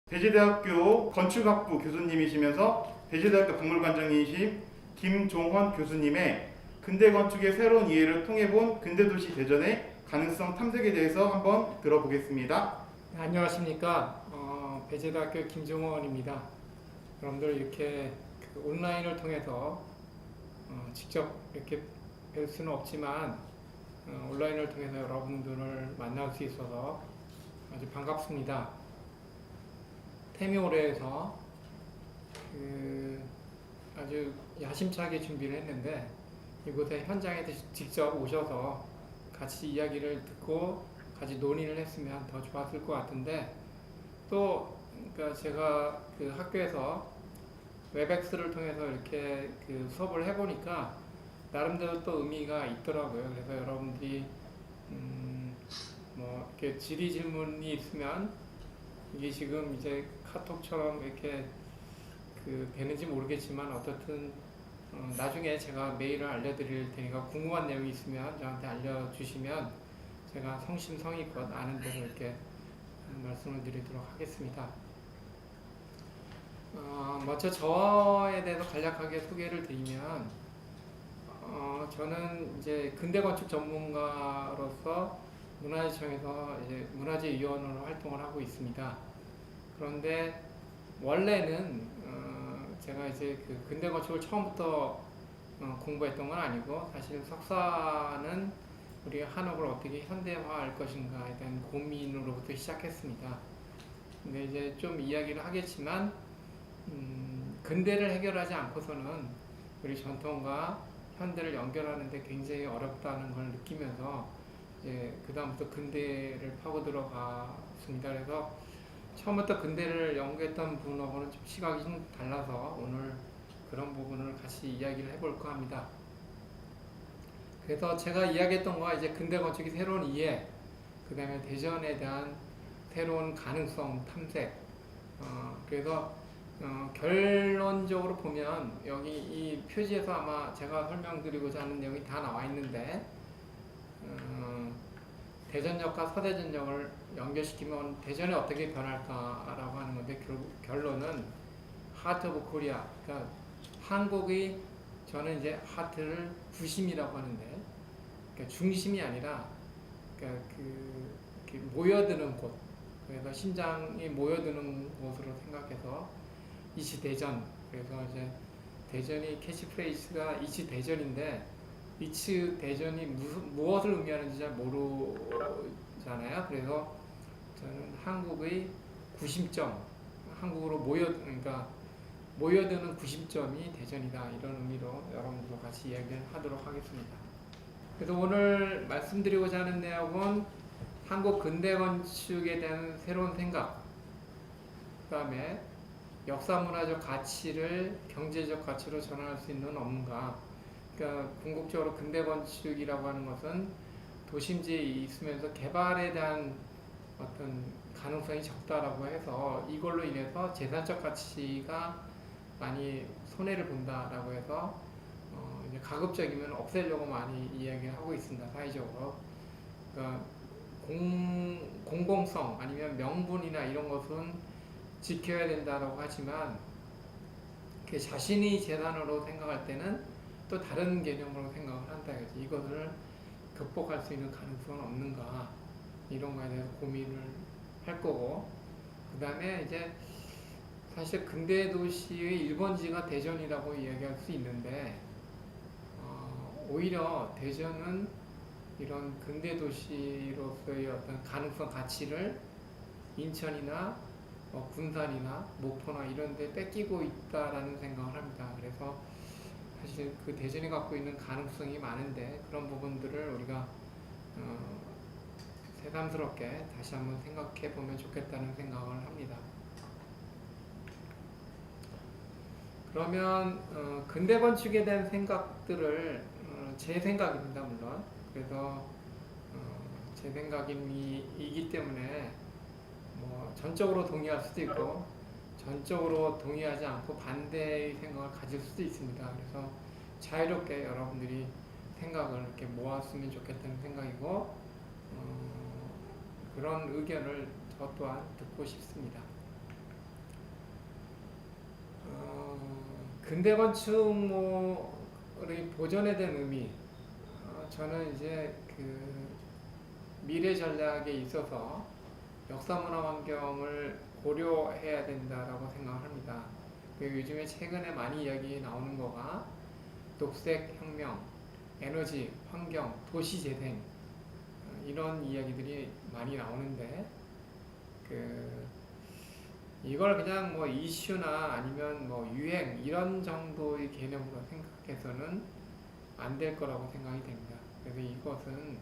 배재대학교 건축학부 교수님이시면서 배재대학교 박물관장이신 김종헌 교수님의 근대 건축의 새로운 이해를 통해본 근대도시 대전의 가능성 탐색에 대해서 한번 들어보겠습니다. 네, 안녕하십니까. 배재대학교 김종헌입니다. 여러분들 이렇게 온라인을 통해서 직접 이렇게 뵐 수는 없지만 온라인을 통해서 여러분들을 만날 수 있어서 아주 반갑습니다. 태미올해에서 아주 야심차게 준비를 했는데 이곳에 현장에 직접 오셔서 같이 이야기를 듣고 같이 논의를 했으면 더 좋았을 것 같은데 또 그러니까 제가 그 학교에서 웹엑스를 통해서 이렇게 그 수업을 해보니까 나름대로 또 의미가 있더라고요. 그래서 여러분들이 뭐 이렇게 질의 질문이 있으면 이게 지금 이제 카톡처럼 이렇게 그 되는지 모르겠지만 어떻든 나중에 제가 메일을 알려드릴 테니까 궁금한 내용이 있으면 저한테 알려주시면 제가 성심성의껏 아는 대로 이렇게 말씀을 드리도록 하겠습니다. 먼저 저에 대해서 간략하게 소개를 드리면 저는 이제 근대건축 전문가로서 문화재청에서 이제 문화재위원으로 활동을 하고 있습니다. 그런데 원래는 제가 이제 그 근대건축을 처음부터 공부했던 건 아니고 사실 석사는 우리 한옥을 어떻게 현대화할 것인가에 대한 고민으로부터 시작했습니다. 근데 이제 좀 이야기를 하겠지만 근대를 해결하지 않고서는 우리 전통과 현대를 연결하는 데 굉장히 어렵다는 걸 느끼면서 이제 그 다음부터 근대를 파고 들어갔습니다. 그래서 처음부터 근대를 연구했던 분하고는 좀 시각이 좀 달라서 오늘 그런 부분을 같이 이야기를 해볼까 합니다. 그래서 제가 이야기했던 거は이제 근대 건축의 새로운 이해, 그 다음에 대전에 대한 새로운 가능성 탐색. 그래서 결론적으로 보면 여기 이 표지에서 아마 제가 설명드리고자 하는 내용이 다 나와 있는데 대전역과 서대전역을 연결시키면 대전이 어떻게 변할까라고 하는 건데 결론은 하트 오브 코리아, 그러니까 한국의 저는 이제 하트를 구심이라고 하는데 그러니까 중심이 아니라 그러니까 그 모여드는 곳, 그래서 심장이 모여드는 곳으로 생각해서 이치 대전. 그래서 이제 대전이 캐치프레이즈가 이치 대전인데 이치 대전이 무엇을 의미하는지 잘 모르잖아요. 그래서 저는 한국의 구심점, 한국으로 그러니까 모여드는 구심점이 대전이다, 이런 의미로 여러분들과 같이 이야기를 하도록 하겠습니다. 그래서 오늘 말씀드리고자 하는 내용은 한국 근대건축에 대한 새로운 생각, 그 다음에 역사문화적 가치를 경제적 가치로 전환할 수 있는 업무가, 그러니까 궁극적으로 근대건축이라고 하는 것은 도심지에 있으면서 개발에 대한 어떤 가능성이 적다라고 해서 이걸로 인해서 재산적 가치가 많이 손해를 본다라고 해서 이제 가급적이면 없애려고 많이 이야기를 하고 있습니다. 사회적으로. 그러니까 공공성 아니면 명분이나 이런 것은 지켜야 된다라고 하지만 자신이 재산으로 생각할 때는 또 다른 개념으로 생각을 한다. 이것을 극복할 수 있는 가능성은 없는가, 이런 거에 대해서 고민을 할 거고, 그 다음에 이제 사실 근대 도시의 1번지가 대전이라고 이야기할 수 있는데 오히려 대전은 이런 근대 도시로서의 어떤 가능성 가치를 인천이나 군산이나 목포나 이런 데 뺏기고 있다라는 생각을 합니다. 그래서 사실 그 대전이 갖고 있는 가능성이 많은데 그런 부분들을 우리가 새삼스럽게 다시 한번 생각해 보면 좋겠다는 생각을 합니다. 그러면 근대 건축에 대한 생각들을 제 생각입니다, 물론. 그래서 제 생각이기 때문에 뭐 전적으로 동의할 수도 있고 전적으로 동의하지 않고 반대의 생각을 가질 수도 있습니다. 그래서 자유롭게 여러분들이 생각을 이렇게 모았으면 좋겠다는 생각이고 그런 의견을 저 또한 듣고 싶습니다. 근대 건축물의 보존에 대한 의미, 저는 이제 그 미래 전략에 있어서 역사문화 환경을 고려해야 된다라고 생각을 합니다. 그리고 요즘에 최근에 많이 이야기 나오는 거가 녹색 혁명, 에너지, 환경, 도시 재생 이런 이야기들이 많이 나오는데 이걸 그냥 뭐 이슈나 아니면 뭐 유행 이런 정도의 개념으로 생각해서는 안 될 거라고 생각이 됩니다. 그래서 이것은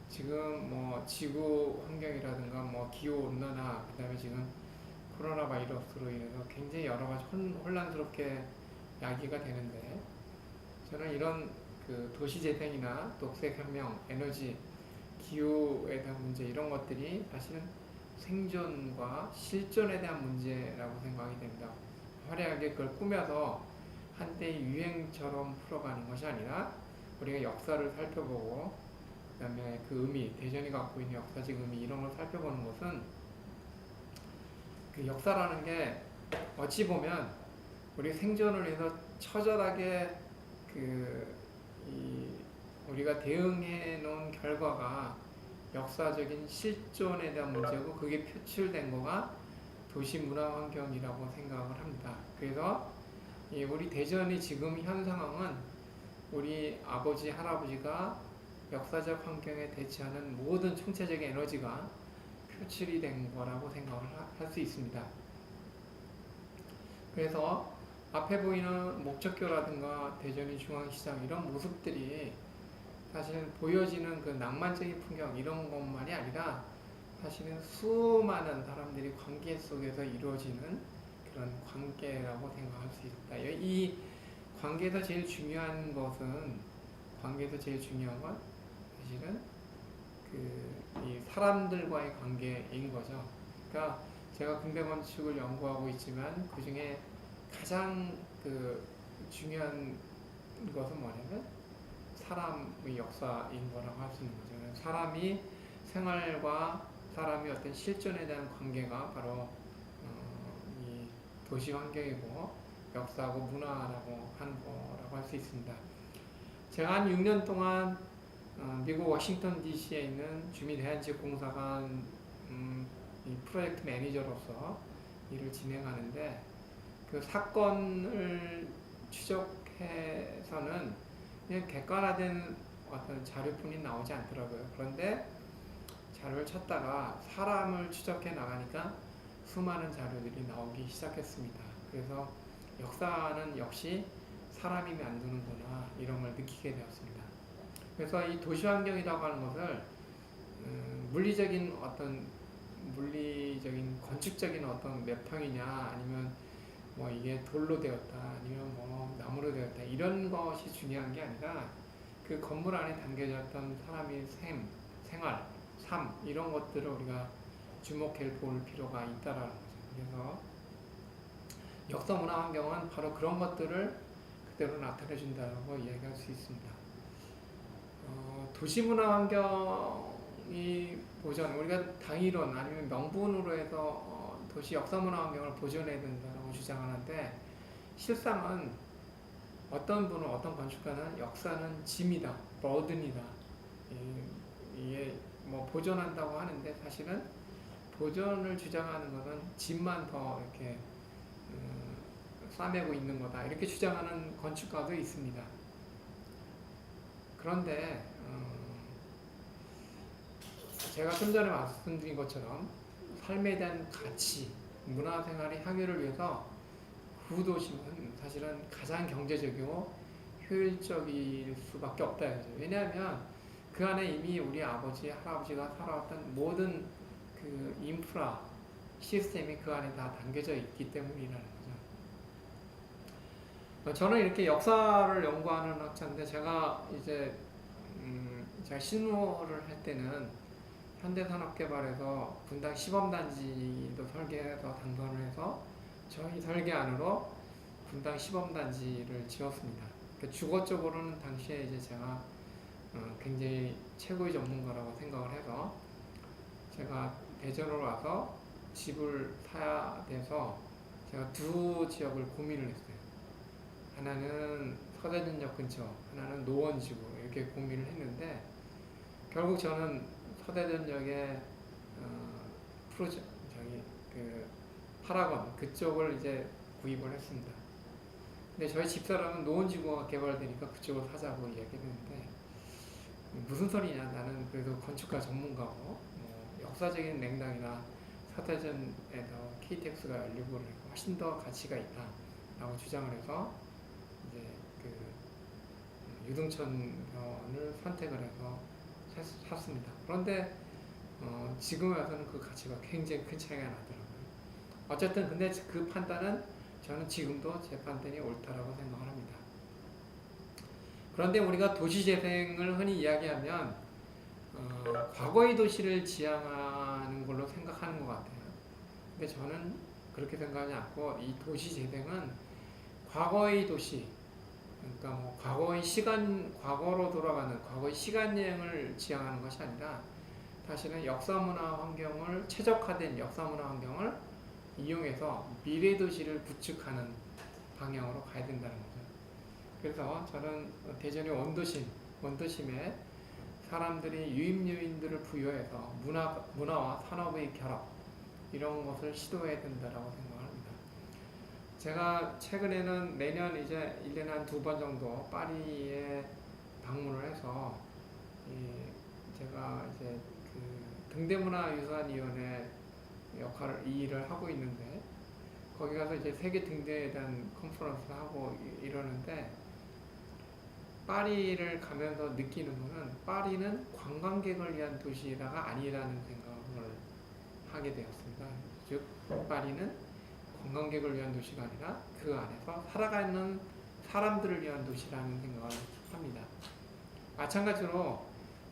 지금 뭐 지구 환경이라든가 뭐 기후 온난화 그다음에 지금 코로나 바이러스로 인해서 굉장히 여러 가지 혼란스럽게 야기가 되는데 저는 이런 그 도시 재생이나 녹색 혁명, 에너지, 기후에 대한 문제 이런 것들이 사실은 생존과 실존에 대한 문제라고 생각이 됩니다. 화려하게 그걸 꾸며서 한때의 유행처럼 풀어가는 것이 아니라 우리가 역사를 살펴보고 그 다음에 그 의미, 대전이 갖고 있는 역사적 의미 이런 걸 살펴보는 것은 그 역사라는 게 어찌 보면 우리 생존을 위해서 처절하게 우리가 대응해 놓은 결과가 역사적인 실존에 대한 문제고 그게 표출된 거가 도시 문화 환경이라고 생각을 합니다. 그래서 우리 대전의 지금 현 상황은 우리 아버지, 할아버지가 역사적 환경에 대처하는 모든 총체적인 에너지가 표출이 된 거라고 생각을 할 수 있습니다. 그래서 앞에 보이는 목적교라든가 대전의 중앙시장 이런 모습들이 사실 보여지는 그 낭만적인 풍경 이런 것만이 아니라 사실은 수많은 사람들이 관계 속에서 이루어지는 그런 관계라고 생각할 수 있다. 이 관계에서 제일 중요한 건 사실은 이 사람들과의 관계인 거죠. 그러니까 제가 근대 건축을 연구하고 있지만 그 중에 가장 중요한 것은 뭐냐면 사람의 역사인 거라고 할 수 있는 거죠. 사람이 생활과 사람이 어떤 실존에 대한 관계가 바로 이 도시 환경이고 역사하고 문화라고 하는 거라고 할 수 있습니다. 제가 한 6년 동안 미국 워싱턴 DC에 있는 주민대안지역공사관 이 프로젝트 매니저로서 일을 진행하는데 그 사건을 추적해서는 그냥 객관화된 어떤 자료뿐이 나오지 않더라고요. 그런데 자료를 찾다가 사람을 추적해 나가니까 수많은 자료들이 나오기 시작했습니다. 그래서 역사는 역시 사람이 만드는구나 이런 걸 느끼게 되었습니다. 그래서 이 도시환경이라고 하는 것을 물리적인 건축적인 어떤 몇 평이냐 아니면 뭐 이게 돌로 되었다 아니면 뭐 나무로 되었다 이런 것이 중요한 게 아니라 그 건물 안에 담겨졌던 사람의 생활, 삶 이런 것들을 우리가 주목해 볼 필요가 있다라는 거죠. 그래서 역사 문화 환경은 바로 그런 것들을 그대로 나타내 준다고 이야기할 수 있습니다. 도시 문화 환경이 보존, 우리가 당이론 아니면 명분으로 해서 도시 역사 문화 환경을 보존해야 된다고 주장하는데 실상은 어떤 건축가는 역사는 짐이다, 버든이다. 이게 뭐 보존한다고 하는데 사실은 보존을 주장하는 것은 짐만 더 이렇게 싸매고 있는 거다. 이렇게 주장하는 건축가도 있습니다. 그런데 제가 좀 전에 말씀드린 것처럼 삶에 대한 가치, 문화생활의 향유를 위해서 구도심은 사실은 가장 경제적이고 효율적일 수밖에 없다. 왜냐하면 그 안에 이미 우리 아버지, 할아버지가 살아왔던 모든 그 인프라, 시스템이 그 안에 다 담겨져 있기 때문이라는 거죠. 저는 이렇게 역사를 연구하는 학자인데 제가 제가 실무를 할 때는 현대산업개발에서 분당 시범단지도 설계해서 당선을 해서 저희 설계안으로 분당 시범단지를 지었습니다. 주거 쪽으로는 당시에 이제 제가 굉장히 최고의 전문가라고 생각을 해서 제가 대전으로 와서 집을 사야 돼서 제가 두 지역을 고민을 했어요. 하나는 서대전역 근처, 하나는 노원지구 이렇게 고민을 했는데 결국 저는 서대전역에 프로젝 저기 그 파라곤 그쪽을 이제 구입을 했습니다. 근데 저희 집사람은 노원지구가 개발되니까 그쪽을 사자고 이야기했는데 무슨 소리냐, 나는 그래도 건축가 전문가고 역사적인 맥락이나 서대전에서 KTX가 열리고 그러니까 훨씬 더 가치가 있다라고 주장을 해서 이제 그 유등천변을 선택을 해서 샀습니다. 그런데 지금 와서는 그 가치가 굉장히 큰 차이가 나더라고요. 어쨌든 근데 그 판단은 저는 지금도 제 판단이 옳다라고 생각을 합니다. 그런데 우리가 도시재생을 흔히 이야기하면 과거의 도시를 지향하는 걸로 생각하는 것 같아요. 근데 저는 그렇게 생각하지 않고 이 도시재생은 과거의 도시, 그러니까 뭐 과거로 돌아가는 과거의 시간 여행을 지향하는 것이 아니라 사실은 역사문화 환경을 최적화된 역사문화 환경을 이용해서 미래 도시를 구축하는 방향으로 가야 된다는 거죠. 그래서 저는 대전의 원도심에 사람들이 유입요인들을 부여해서 문화와 산업의 결합 이런 것을 시도해야 된다라고 생각합니다. 제가 최근에는 매년 이제 1년에 한 2번 정도 파리에 방문을 해서 제가 이제 그 등대문화유산위원회 이 일을 하고 있는데 거기 가서 이제 세계 등대에 대한 컨퍼런스를 하고 이러는데 파리를 가면서 느끼는 거는 파리는 관광객을 위한 도시가 아니라는 생각을 하게 되었습니다. 즉 파리는 관광객을 위한 도시가 아니라 그 안에서 살아가는 사람들을 위한 도시라는 생각을 합니다. 마찬가지로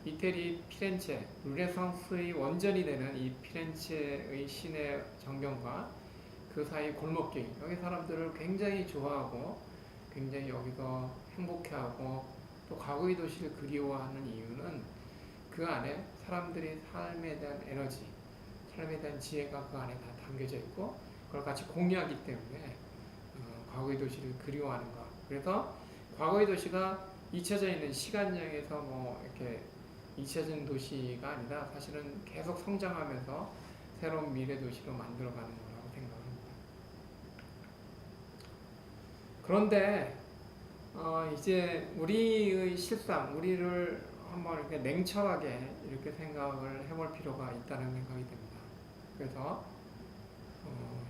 이태리 피렌체, 르네상스의 원전이 되는 이 피렌체의 시내 전경과 그 사이 골목길, 여기 사람들을 굉장히 좋아하고 굉장히 여기서 행복해하고 또 과거의 도시를 그리워하는 이유는 그 안에 사람들이 삶에 대한 에너지, 삶에 대한 지혜가 그 안에 다 담겨져 있고 그걸 같이 공유하기 때문에 과거의 도시를 그리워하는 것. 그래서 과거의 도시가 잊혀져 있는 시간여행에서 뭐 이렇게 잊혀진 도시가 아니라 사실은 계속 성장하면서 새로운 미래 도시로 만들어가는 거라고 생각합니다. 그런데 이제 우리의 실상, 우리를 한번 이렇게 냉철하게 이렇게 생각을 해볼 필요가 있다는 생각이 듭니다. 그래서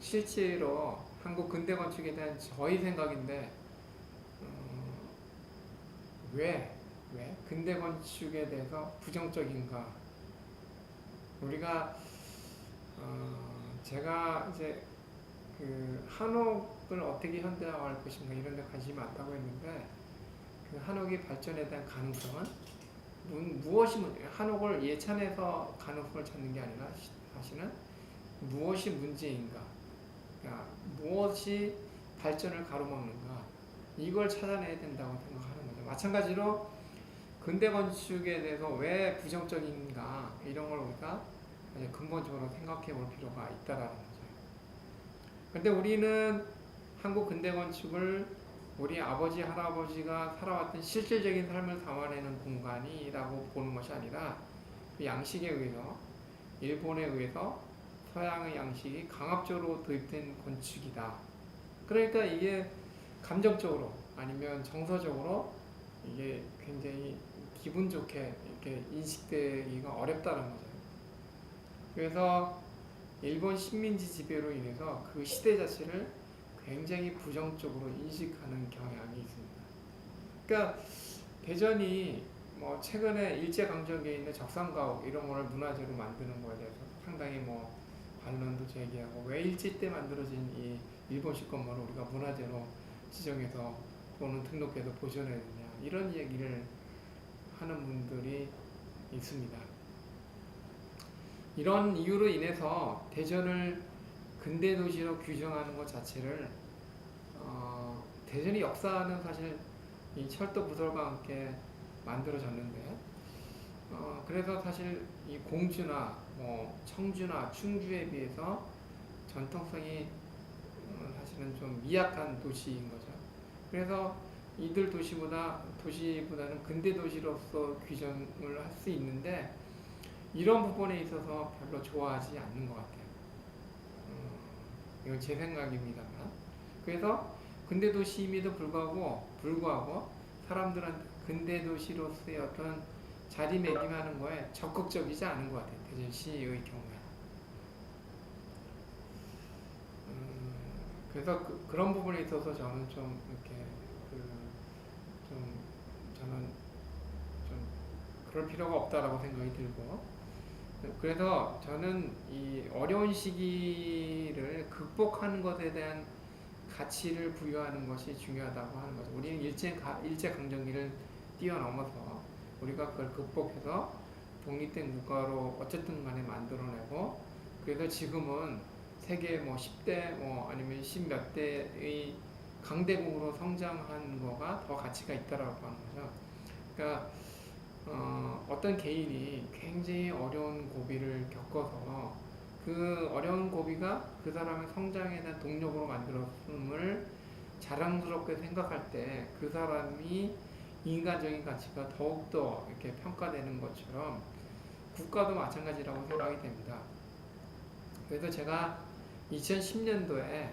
실제로 한국 근대 건축에 대한 저희 생각인데 왜 근대 건축에 대해서 부정적인가? 우리가 제가 이제 그 한옥을 어떻게 현대화할 것인가 이런 데 관심이 많다고 했는데 그 한옥의 발전에 대한 가능성은 무엇이 한옥을 예찬해서 가능성을 찾는 게 아니라 사실은 무엇이 문제인가? 그러니까 무엇이 발전을 가로막는가? 이걸 찾아내야 된다고 생각하는 거죠. 마찬가지로 근대 건축에 대해서 왜 부정적인가 이런 걸 우리가 근본적으로 생각해 볼 필요가 있다라는 거죠. 근데 우리는 한국 근대 건축을 우리 아버지 할아버지가 살아왔던 실질적인 삶을 담아내는 공간이라고 보는 것이 아니라 그 양식에 의해서 일본에 의해서 서양의 양식이 강압적으로 도입된 건축이다. 그러니까 이게 감정적으로 아니면 정서적으로 이게 굉장히 기분 좋게 이렇게 인식되기가 어렵다는 거죠. 그래서 일본 식민지 지배로 인해서 그 시대 자체를 굉장히 부정적으로 인식하는 경향이 있습니다. 그러니까 대전이 뭐 최근에 일제강점기에 있는 적산가옥 이런 거를 문화재로 만드는 거에 대해서 상당히 뭐 반론도 제기하고 왜 일제 때 만들어진 이 일본식 건물을 우리가 문화재로 지정해서 또는 등록해서 보존해야 되냐 이런 얘기를 하는 분들이 있습니다. 이런 이유로 인해서 대전을 근대 도시로 규정하는 것 자체를 대전의 역사는 사실 이 철도 부설과 함께 만들어졌는데 그래서 사실 이 공주나 뭐 청주나 충주에 비해서 전통성이 사실은 좀 미약한 도시인 거죠. 그래서 이들 도시보다는 근대 도시로서 규정을 할 수 있는데 이런 부분에 있어서 별로 좋아하지 않는 것 같아요. 이건 제 생각입니다만. 그래서 근대 도시임에도 불구하고 사람들한테 근대 도시로서의 어떤 자리매김하는 거에 적극적이지 않은 것 같아요. 대전시의 경우에. 그래서 그런 부분에 있어서 저는 좀 이렇게 저는 좀 그럴 필요가 없다라고 생각이 들고, 그래서 저는 이 어려운 시기를 극복하는 것에 대한 가치를 부여하는 것이 중요하다고 하는 거죠. 우리는 일제강점기를 뛰어넘어서 우리가 그걸 극복해서 독립된 국가로 어쨌든 간에 만들어내고, 그래서 지금은 세계 뭐 10대 뭐 아니면 10몇 대의 강대국으로 성장한 거가 더 가치가 있다라고 하는 거죠. 그러니까 어떤 개인이 굉장히 어려운 고비를 겪어서 그 어려운 고비가 그 사람의 성장에 대한 동력으로 만들었음을 자랑스럽게 생각할 때 그 사람이 인간적인 가치가 더욱더 이렇게 평가되는 것처럼 국가도 마찬가지라고 생각이 됩니다. 그래서 제가 2010년도에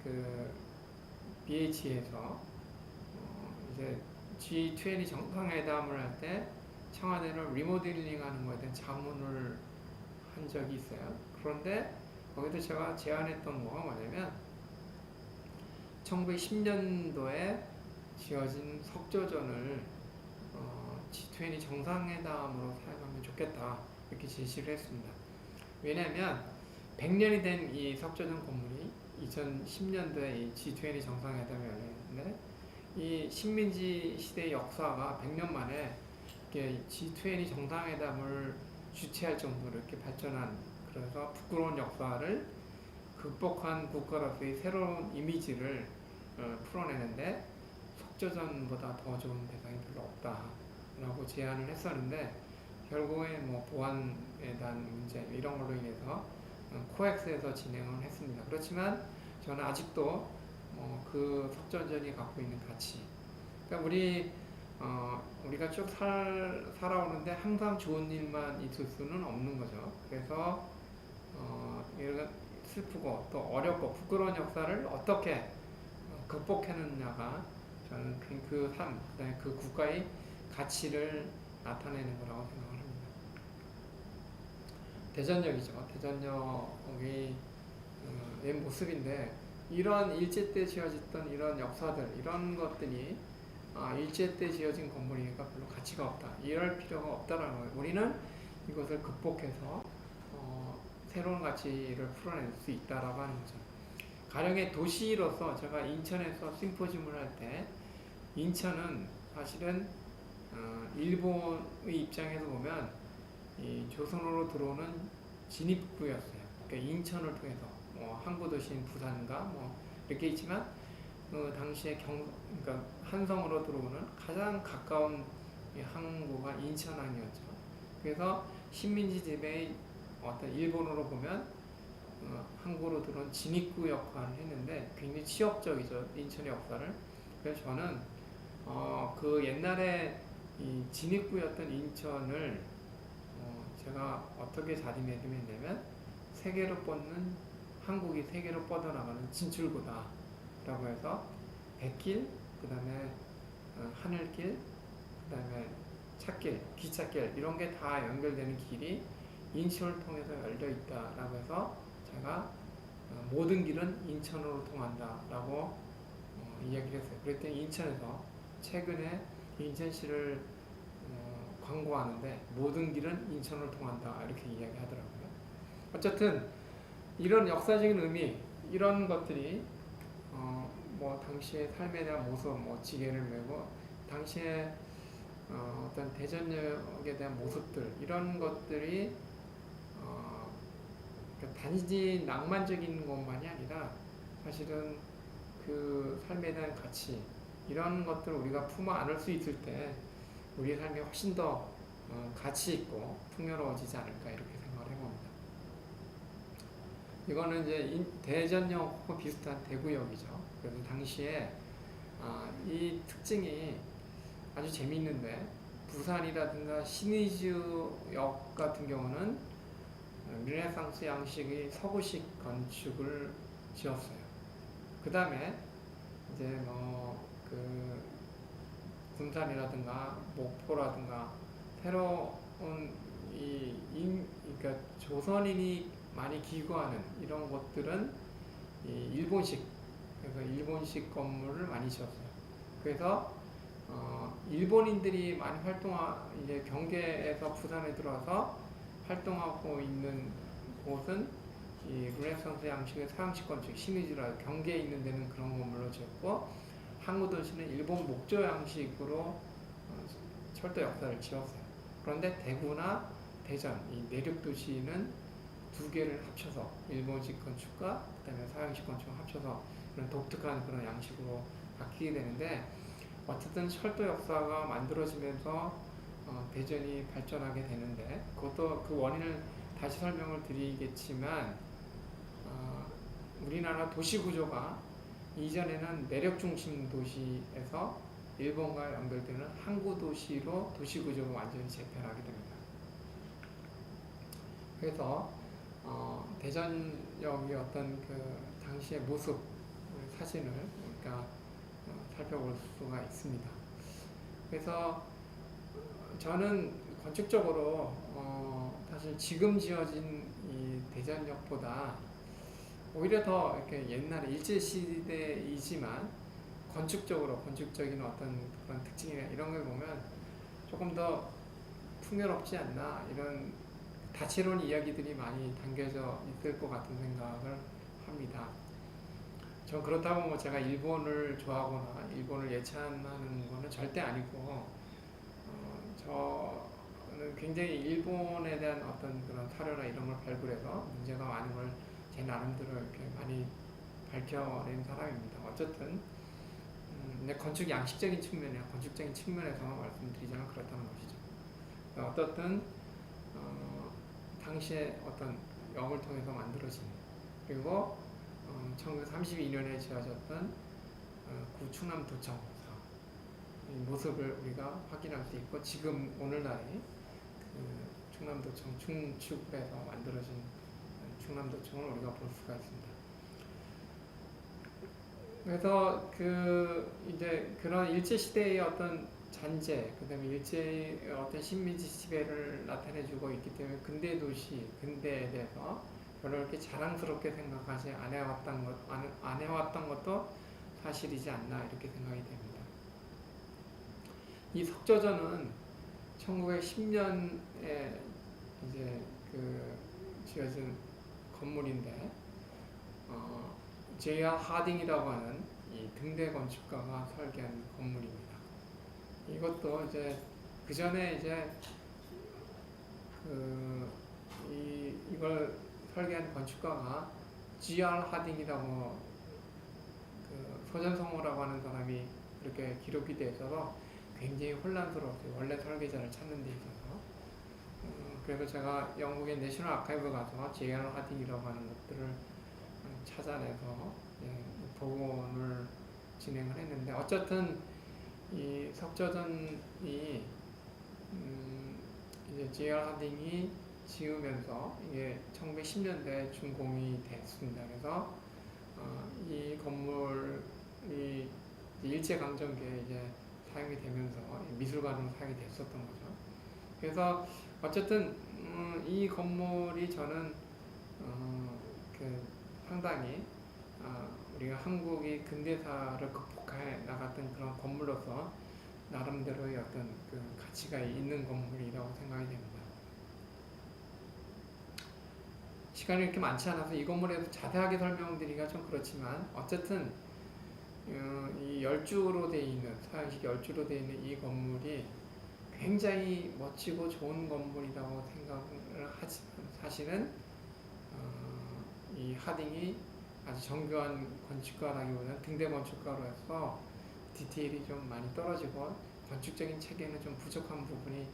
그 BH에서 이제 G20 정상회담을 할 때 청와대를 리모델링하는 것에 대한 자문을 한 적이 있어요. 그런데 거기서 제가 제안했던 거가 뭐냐면 1910년도에 지어진 석조전을 G20 정상회담으로 사용하면 좋겠다 이렇게 제시를 했습니다. 왜냐하면 100년이 된 이 석조전 건물이 2010년도에 이 G20 정상회담이 열렸는데 이 식민지 시대의 역사가 100년 만에 이렇게 G20 정상회담을 주최할 정도로 이렇게 발전한, 그래서 부끄러운 역사를 극복한 국가로서의 새로운 이미지를 풀어내는데 석조전보다 더 좋은 대상이 별로 없다라고 제안을 했었는데, 결국에 뭐 보안에 대한 문제 이런 걸로 인해서 코엑스에서 진행을 했습니다. 그렇지만 저는 아직도 그 석조전이 갖고 있는 가치, 그러니까 우리가 쭉 살아오는데 항상 좋은 일만 있을 수는 없는 거죠. 그래서 슬프고 또 어렵고 부끄러운 역사를 어떻게 극복해냈냐가 저는 그 삶, 그다음에 그 국가의 가치를 나타내는 거라고 생각을 합니다. 대전역이죠. 대전역의 모습인데 이런 일제 때 지어졌던 이런 역사들, 이런 것들이 일제 때 지어진 건물이니까 별로 가치가 없다, 이럴 필요가 없다라는 거예요. 우리는 이것을 극복해서 새로운 가치를 풀어낼 수 있다라고 하는 거죠. 가령의 도시로서 제가 인천에서 심포지움을 할 때 인천은 사실은 일본의 입장에서 보면 이 조선으로 들어오는 진입구였어요. 그러니까 인천을 통해서 항구 도시인 부산과 뭐 이렇게 있지만 그 당시에 그러니까 한성으로 들어오는 가장 가까운 항구가 인천항이었죠. 그래서 식민지 지배의 어떤 일본으로 보면 항구로 들어온 진입구 역할을 했는데 굉장히 치욕적이죠, 인천의 역사를. 그래서 저는 그 옛날에 이 진입구였던 인천을 제가 어떻게 자리매김했냐면 세계로 뻗는, 한국이 세계로 뻗어나가는 진출구다 라고 해서 백길, 그 다음에 하늘길, 그 다음에 찻길, 기찻길 이런 게 다 연결되는 길이 인천을 통해서 열려 있다라고 해서 제가 모든 길은 인천으로 통한다라고 이야기를 했어요. 그랬더니 인천에서 최근에 인천시를 광고하는데 모든 길은 인천으로 통한다 이렇게 이야기하더라고요. 어쨌든 이런 역사적인 의미, 이런 것들이 뭐 당시의 삶에 대한 모습, 뭐 지게를 메고 당시의 어떤 대전역에 대한 모습들, 이런 것들이 단지 낭만적인 것만이 아니라 사실은 그 삶에 대한 가치, 이런 것들을 우리가 품어 안을 수 있을 때 우리의 삶이 훨씬 더 가치 있고 풍요로워지지 않을까 이렇게 생각을 해봅니다. 이거는 이제 대전역하고 비슷한 대구역이죠. 그래서 당시에 이 특징이 아주 재미있는데 부산이라든가 신의주역 같은 경우는 르네상스 양식의 서구식 건축을 지었어요. 그 다음에 이제 그 군산이라든가 목포라든가 새로운 그러니까 조선인이 많이 기거하는 이런 곳들은 이 일본식, 그래서 일본식 건물을 많이 지었어요. 그래서 일본인들이 많이 이제 경계에서 부산에 들어와서 활동하고 있는 곳은 이 르네상스 양식의 서양식 건축, 신의주라 경계에 있는 데는 그런 건물로 지었고, 항구도시는 일본 목조 양식으로 철도 역사를 지었어요. 그런데 대구나 대전, 이 내륙 도시는 두 개를 합쳐서 일본식 건축과 그다음에 서양식 건축을 합쳐서 그런 독특한 그런 양식으로 바뀌게 되는데, 어쨌든 철도 역사가 만들어지면서 대전이 발전하게 되는데, 그것도 그 원인을 다시 설명을 드리겠지만, 우리나라 도시 구조가 이전에는 내력 중심 도시에서 일본과 연결되는 항구 도시로 도시 구조가 완전히 재편하게 됩니다. 그래서 대전역의 어떤 그 당시의 모습, 사진을 우리가 살펴볼 수가 있습니다. 그래서 저는 건축적으로 사실 지금 지어진 이 대전역보다 오히려 더 이렇게 옛날에 일제시대이지만 건축적인 어떤 그런 특징이나 이런 걸 보면 조금 더 풍요롭지 않나, 이런 다채로운 이야기들이 많이 담겨져 있을 것 같은 생각을 합니다. 전 그렇다고 뭐 제가 일본을 좋아하거나 일본을 예찬하는 거는 절대 아니고, 저는 굉장히 일본에 대한 어떤 그런 사료나 이런 걸 발굴해서 문제가 많은 걸 제 나름대로 이렇게 많이 밝혀낸 사람입니다. 어쨌든 근데 건축 양식적인 건축적인 측면에서만 말씀드리자면 그렇다는 것이죠. 어떻든 당시에 어떤 역을 통해서 만들어진, 그리고 1932년에 지어졌던 구 충남도청 이 모습을 우리가 확인할 수 있고, 지금 오늘날의 그 충남도청 중축을 해서 만들어진 충남도청을 우리가 볼 수가 있습니다. 그래서 이제 그런 일제 시대의 어떤 잔재, 그다음에 일제의 어떤 식민지 지배를 나타내주고 있기 때문에 근대 도시, 근대에 대해서 별로 이렇게 자랑스럽게 생각하지 안 해왔던 것도 사실이지 않나, 이렇게 생각이 됩니다. 이 석조전은 1910년에 이제 지어진 건물인데, J.R. 하딩이라고 하는 이 등대 건축가가 설계한 건물입니다. 이것도 이제 그 전에 이제 이걸 설계한 건축가가 G.R. 하딩이라고 소전성호라고 하는 사람이 그렇게 기록이 되어 있어서 굉장히 혼란스러웠어요. 원래 설계자를 찾는 데 있어서. 그래서 제가 영국의 내셔널 아카이브 가서 J.R. 하딩이라고 하는 것들을 찾아내서 복원을 진행을 했는데, 어쨌든 이 석조전이 이제 J.R. 하딩이 지으면서 이게 1910년대에 준공이 됐습니다. 그래서 이 건물이 일제강점기에 이제 사용이 되면서 미술관으로 사용이 됐었던 거죠. 그래서 어쨌든 이 건물이 저는 상당히 우리가 한국이 근대사를 극복해 나갔던 그런 건물로서 나름대로의 어떤 가치가 있는 건물이라고 생각이 됩니다. 시간이 이렇게 많지 않아서 이 건물에 대해서 자세하게 설명드리기가 좀 그렇지만, 어쨌든 이 열주로 되어 있는, 서양식 열주로 되어 있는 이 건물이 굉장히 멋지고 좋은 건물이라고 생각을 하지만, 사실은 이 하딩이 아주 정교한 건축가라기보다는 등대 건축가로서 디테일이 좀 많이 떨어지고 건축적인 체계는 좀 부족한 부분이,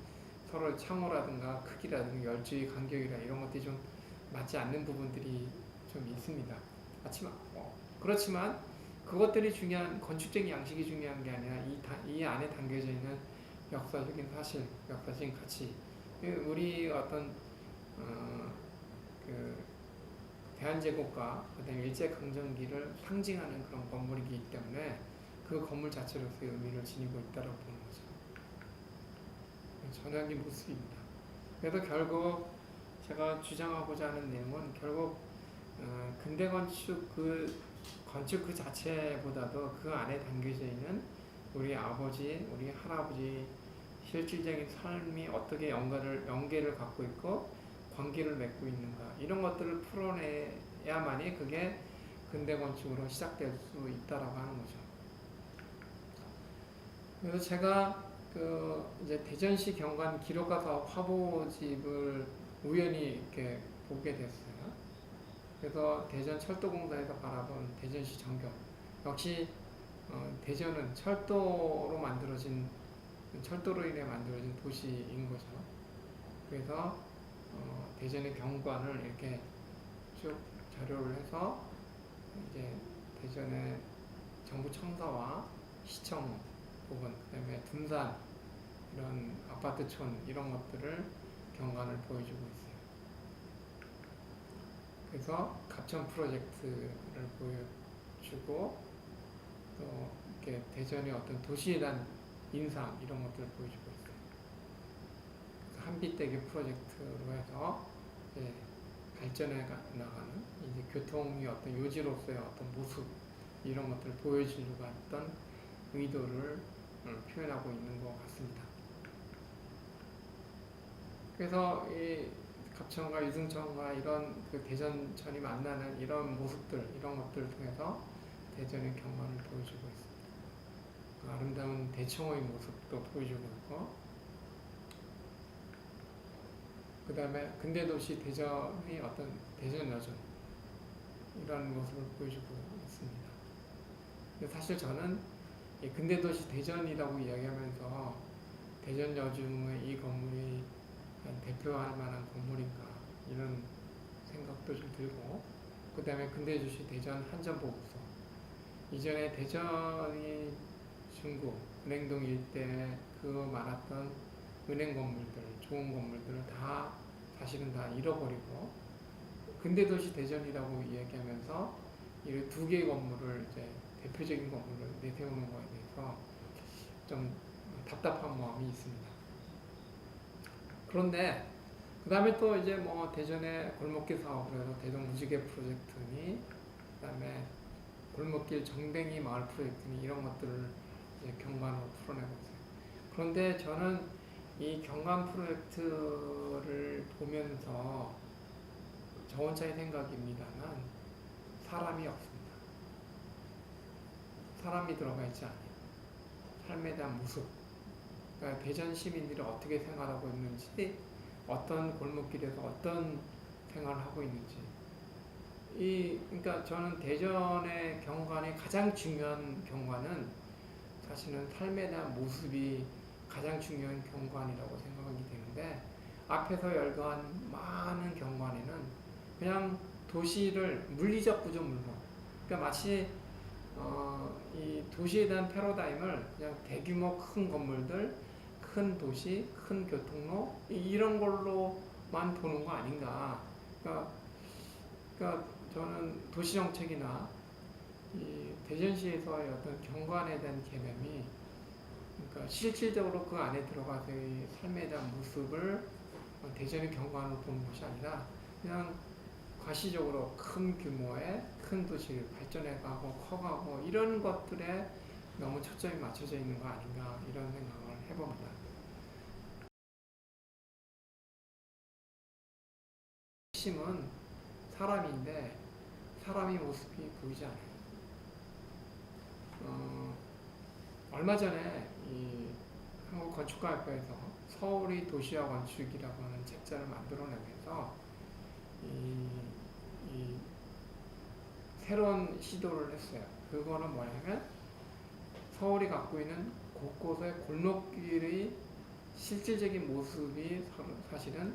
서로 창호라든가 크기라든가 열주의 간격이라 이런 것들이 좀 맞지 않는 부분들이 좀 있습니다. 그렇지만 그것들이 중요한 건축적인 양식이 중요한 게 아니라 이 안에 담겨져 있는 역사적인 사실, 역사적인 가치, 우리 어떤 그 대한제국과 그다음에 일제강점기를 상징하는 그런 건물이기 때문에 그 건물 자체로서의 의미를 지니고 있다고 보는 거죠. 전형적인 모습입니다. 그래서 결국 제가 주장하고자 하는 내용은 결국 근대 건축 건축 그 자체보다도 그 안에 담겨져 있는 우리 아버지, 우리 할아버지 실질적인 삶이 어떻게 연계를 갖고 있고 관계를 맺고 있는가 이런 것들을 풀어내야만이 그게 근대 건축으로 시작될 수 있다라고 하는 거죠. 그래서 제가 이제 대전시 경관 기록가 사업 화보집을 우연히 이렇게 보게 됐어요. 그래서 대전 철도공사에서 바라본 대전시 전경. 역시 대전은 철도로 인해 만들어진 도시인 거죠. 그래서 대전의 경관을 이렇게 쭉 자료를 해서 이제 대전의 정부 청사와 시청 부분, 그다음에 둔산 이런 아파트촌 이런 것들을 경관을 보여주고 있어요. 그래서 갑천 프로젝트를 보여주고 또 이렇게 대전의 어떤 도시에 대한 인상 이런 것들을 보여주고 있어요. 한빛대교 프로젝트로 해서 이제 발전해 나가는 이제 교통의 어떤 요지로서의 어떤 모습 이런 것들을 보여주려고 했던 의도를 표현하고 있는 것 같습니다. 그래서 이 갑천과 유승천과 이런 그 대전천이 만나는 이런 모습들, 이런 것들을 통해서 대전의 경관을 보여주고 있습니다. 그 아름다운 대청호의 모습도 보여주고 있고, 그 다음에 근대도시 대전의 어떤 대전여정 이런 모습을 보여주고 있습니다. 사실 저는 이 근대도시 대전이라고 이야기하면서 대전여중의 이 건물이 대표할 만한 건물인가 이런 생각도 좀 들고, 그 다음에 근대도시 대전 한전보고서 이전에 대전이 중구 은행동 일대 그 많았던 은행 건물들, 좋은 건물들을 다 사실은 다 잃어버리고 근대도시 대전이라고 이야기하면서 이 두 개의 건물을 이제 대표적인 건물을 내세우는 거에 대해서 좀 답답한 마음이 있습니다. 그런데 그 다음에 또 이제 뭐 대전의 골목길 사업으로 해서 대전 무지개 프로젝트니, 그 다음에 골목길 정뱅이 마을 프로젝트니 이런 것들을 이제 경관으로 풀어내고 있어요. 그런데 저는 이 경관 프로젝트를 보면서 저 혼자의 생각입니다만 사람이 없습니다. 사람이 들어가 있지 않아요. 삶에 대한 모습, 그러니까 대전 시민들이 어떻게 생활하고 있는지, 어떤 골목길에서 어떤 생활을 하고 있는지, 그러니까 저는 대전의 경관의 가장 중요한 경관은 사실은 삶에 대한 모습이 가장 중요한 경관이라고 생각이 되는데, 앞에서 열거한 많은 경관에는 그냥 도시를 물리적 구조물로, 그러니까 마치 이 도시에 대한 패러다임을 그냥 대규모 큰 건물들, 큰 도시, 큰 교통로 이런 걸로만 보는 거 아닌가. 그러니까 저는 도시정책이나 이 대전시에서의 어떤 경관에 대한 개념이, 그러니까 실질적으로 그 안에 들어가서의 삶에 대한 모습을 대전의 경관으로 보는 것이 아니라 그냥 과시적으로 큰 규모의 큰 도시를 발전해가고 커가고 이런 것들에 너무 초점이 맞춰져 있는 거 아닌가 이런 생각을 해봅니다. 핵심은 사람인데 사람의 모습이 보이지 않아요. 얼마 전에 이 한국건축가협회에서 서울이 도시화 건축이라고 하는 책자를 만들어내면서 이 새로운 시도를 했어요. 그거는 뭐냐면 서울이 갖고 있는 곳곳의 골목길의 실질적인 모습이 사실은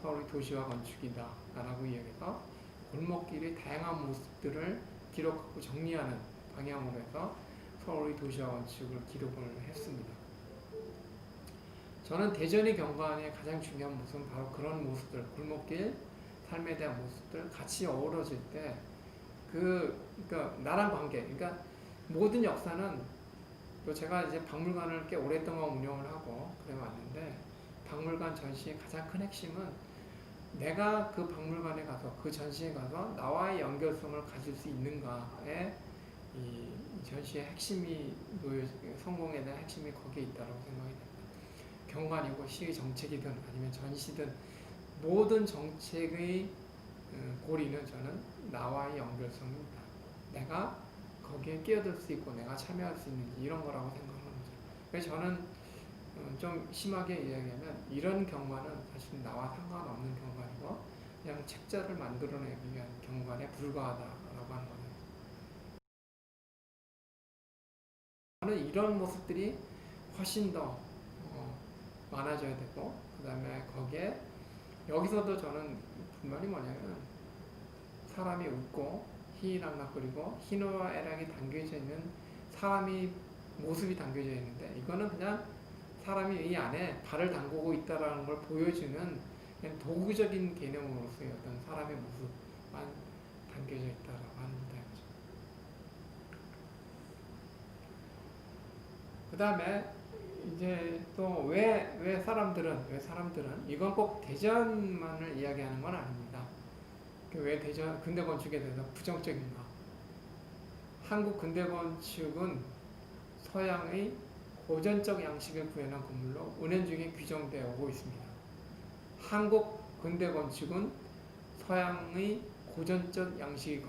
서울의 도시화 건축이다 라고 이야기해서 골목길의 다양한 모습들을 기록하고 정리하는 방향으로 해서 서울의 도시화 건축을 기록을 했습니다. 저는 대전의 경관의 가장 중요한 모습은 바로 그런 모습들, 골목길, 삶에 대한 모습들 같이 어우러질 때 그러니까 나랑 관계, 그러니까 모든 역사는 또 제가 이제 박물관을 꽤 오랫동안 운영을 하고 그래 왔는데 박물관 전시의 가장 큰 핵심은 내가 그 박물관에 가서 그 전시에 가서 나와의 연결성을 가질 수 있는가에 이 전시의 핵심이 성공에 대한 핵심이 거기에 있다고 생각이 됩니다. 경관이고 시의 정책이든 아니면 전시든 모든 정책의 고리는 저는 나와의 연결성입니다. 내가 거기에 끼어들 수 있고 내가 참여할 수 있는지 이런 거라고 생각하는 거죠. 그래서 저는 좀 심하게 이야기하면 이런 경관은 사실 나와 상관없는 경관이고 그냥 책자를 만들어내기 위한 경관에 불과하다라고 하는 거예요. 저는 이런 모습들이 훨씬 더 많아져야 되고 그 다음에 거기에 여기서도 저는 불만이 뭐냐면 사람이 웃고 희희낙낙거리고 희노와 애락이 담겨져 있는 사람이 모습이 담겨져 있는데 이거는 그냥 사람이 이 안에 발을 담그고 있다는 걸 보여주는 그냥 도구적인 개념으로서의 어떤 사람의 모습만 담겨져 있다라고 합니다. 그 다음에 이제 또 왜 사람들은 이건 꼭 대전만을 이야기하는 건 아닙니다. 왜 대전 근대 건축에 대해서 부정적인가? 한국 근대 건축은 서양의 고전적 양식을 구현한 건물로 은연중에 규정되어 오고 있습니다. 한국 근대 건축은 서양의 고전적 양식의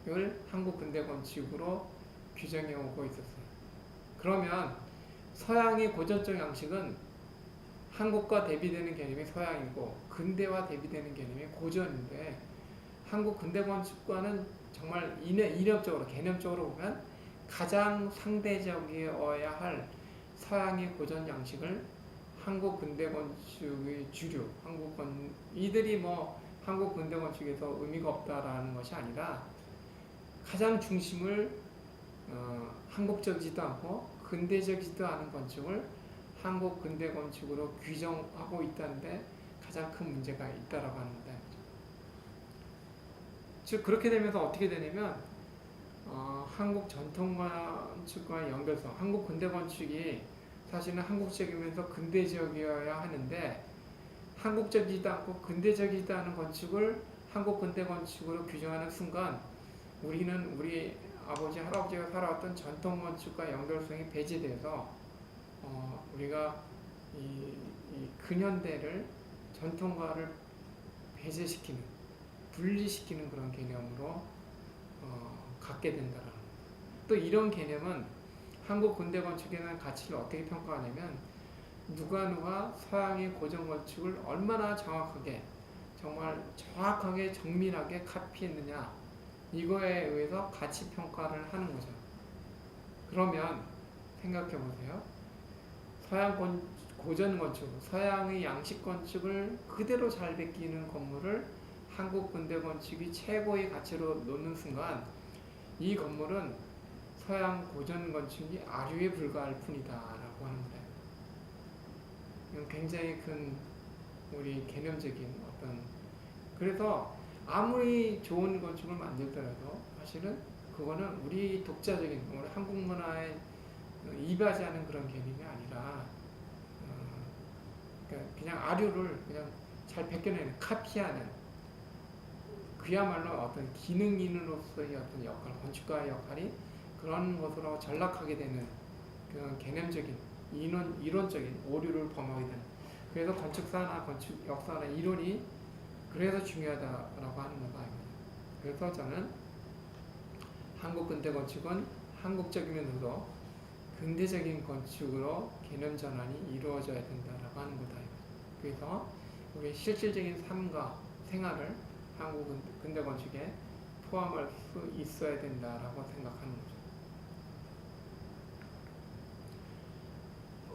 건축을 한국 근대 건축으로 규정해 오고 있었어요. 그러면 서양의 고전적 양식은 한국과 대비되는 개념이 서양이고 근대와 대비되는 개념이 고전인데 한국 근대 건축과는 정말 이념적으로 개념적으로 보면 가장 상대적이어야 할 서양의 고전 양식을 한국 근대 건축의 주류, 이들이 뭐 한국 근대 건축에서 의미가 없다라는 것이 아니라 가장 중심을 한국적이지도 않고 근대적이지도 않은 건축을 한국 근대 건축으로 규정하고 있다는데 가장 큰 문제가 있다라고 합니다. 즉 그렇게 되면서 어떻게 되냐면 한국 전통 건축과의 연결성, 한국 근대 건축이 사실은 한국적이면서 근대적이어야 하는데 한국적이지도 않고 근대적이지도 않은 건축을 한국 근대 건축으로 규정하는 순간 우리는 우리 아버지, 할아버지가 살아왔던 전통 건축과 연결성이 배제돼서 우리가 이 근현대를 전통과를 배제시키는, 분리시키는 그런 개념으로 갖게 된다라는 겁니다. 또 이런 개념은 한국 근대 건축에 대한 가치를 어떻게 평가하냐면 누가 서양의 고전 건축을 얼마나 정확하게, 정말 정확하게 정밀하게 카피했느냐 이거에 의해서 가치 평가를 하는 거죠. 그러면 생각해 보세요. 서양 고전 건축, 서양의 양식 건축을 그대로 잘 베끼는 건물을 한국 근대 건축이 최고의 가치로 놓는 순간 이 건물은 서양 고전 건축이 아류에 불과할 뿐이다라고 하는 거예요. 이건 굉장히 큰 우리 개념적인 어떤, 그래서 아무리 좋은 건축을 만들더라도 사실은 그거는 우리 독자적인, 우리 한국 문화에 입하지 않은 그런 개념이 아니라 그냥 아류를 그냥 잘 베껴내는, 카피하는, 그야말로 어떤 기능인으로서의 어떤 역할, 건축가의 역할이 그런 것으로 전락하게 되는 그런 개념적인, 이론적인 오류를 범하게 되는. 그래서 건축사나 건축 역사나 이론이 그래서 중요하다라고 하는 거다. 그래서 저는 한국 근대 건축은 한국적이면서도 근대적인 건축으로 개념 전환이 이루어져야 된다라고 하는 거다. 그래서 우리 실질적인 삶과 생활을 한국 근대 건축에 포함할 수 있어야 된다라고 생각하는 거죠.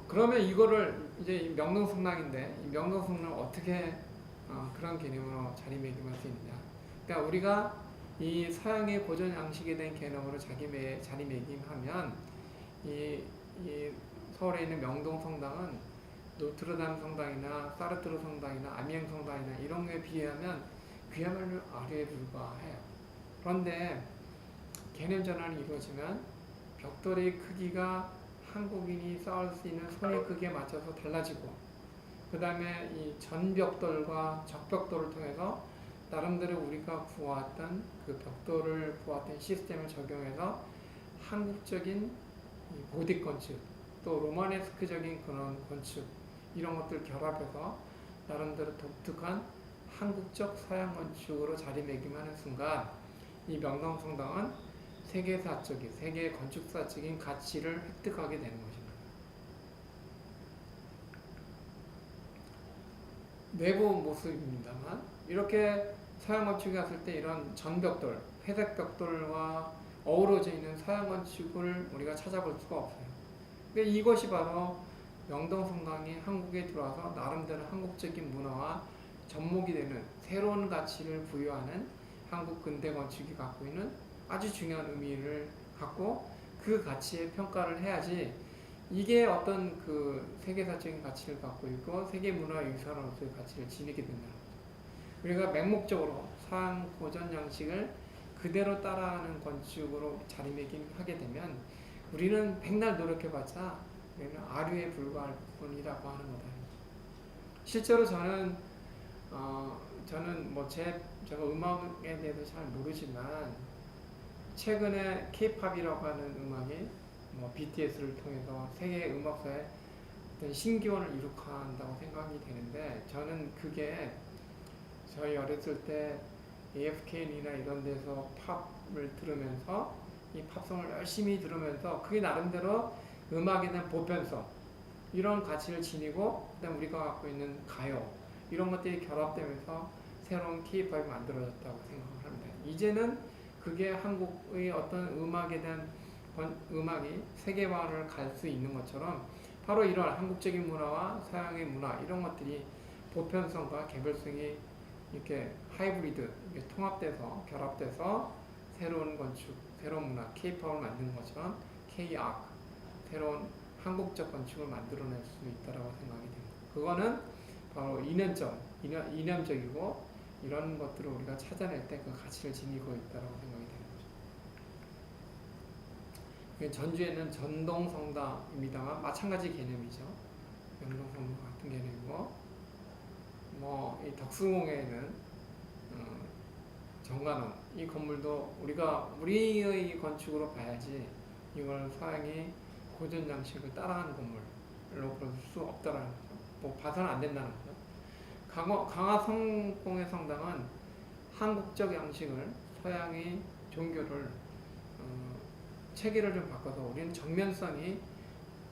그러면 이거를 이제 명동성당인데 이 명동성당을 어떻게 그런 개념으로 자리매김할 수 있느냐? 그러니까 우리가 이 서양의 고전 양식에 대한 개념으로 자리매김하면 이 서울에 있는 명동 성당은 노트르담 성당이나 사르트르 성당이나 아미엥 성당이나 이런 거에 비하면 그야말로 아류에 불과해요. 그런데 개념 전환이 이루어지면 벽돌의 크기가 한국인이 쌓을 수 있는 손의 크기에 맞춰서 달라지고, 그 다음에 이 전벽돌과 적벽돌을 통해서 나름대로 우리가 구해왔던 그 벽돌을 구해왔던 시스템을 적용해서 한국적인 고딕 건축, 또 로마네스크적인 그런 건축, 이런 것들 결합해서 나름대로 독특한 한국적 서양 건축으로 자리매김하는 순간 이 명동성당은 세계사적인, 세계 건축사적인 가치를 획득하게 되는 것입니다. 내부 모습입니다만, 이렇게 서양 건축에 갔을 때 이런 전벽돌, 회색 벽돌과 어우러져 있는 서양 건축을 우리가 찾아볼 수가 없어요. 근데 이것이 바로 명동성당이 한국에 들어와서 나름대로 한국적인 문화와 접목이 되는 새로운 가치를 부여하는 한국 근대 건축이 갖고 있는 아주 중요한 의미를 갖고, 그 가치에 평가를 해야지 이게 어떤 그 세계사적인 가치를 갖고 있고 세계문화유산으로서의 가치를 지니게 된다는 거죠. 우리가 맹목적으로 서양 고전 양식을 그대로 따라하는 건축으로 자리매김하게 되면 우리는 백날 노력해봤자 우리는 아류에 불과할 뿐이라고 하는 거다. 실제로 저는 제가 음악에 대해서 잘 모르지만 최근에 K-팝이라고 하는 음악이 BTS를 통해서 세계 음악사에 어떤 신기원을 이룩한다고 생각이 되는데, 저는 그게 저희 어렸을 때 AFKN이나 이런 데서 팝을 들으면서 이 팝송을 열심히 들으면서 그게 나름대로 음악에 대한 보편성, 이런 가치를 지니고, 그다음 우리가 갖고 있는 가요, 이런 것들이 결합되면서 새로운 K-팝이 만들어졌다고 생각을 합니다. 이제는 그게 한국의 어떤 음악에 대한 음악이 세계화를 갈 수 있는 것처럼 바로 이런 한국적인 문화와 서양의 문화, 이런 것들이 보편성과 개별성이 이렇게 하이브리드, 이렇게 통합돼서 결합돼서 새로운 건축, 새로운 문화, K-팝을 만드는 것처럼 K-아크, 새로운 한국적 건축을 만들어낼 수 있다고 생각이 됩니다. 그거는 바로 이념적이고 이런 것들을 우리가 찾아낼 때 그 가치를 지니고 있다고 생각이 되는 거죠. 전주에는 전동성당입니다만 마찬가지 개념이죠. 명동성당 같은 개념이고, 이 덕수궁에는 정관원, 이 건물도 우리의 건축으로 봐야지 이걸 서양이 고전 양식을 따라하는 건물로 볼 수 없다라는 거죠. 봐서는 안 된다는 거죠. 강화성공의 성당은 한국적 양식을, 서양의 종교를 체계를 좀 바꿔서 우리는 정면성이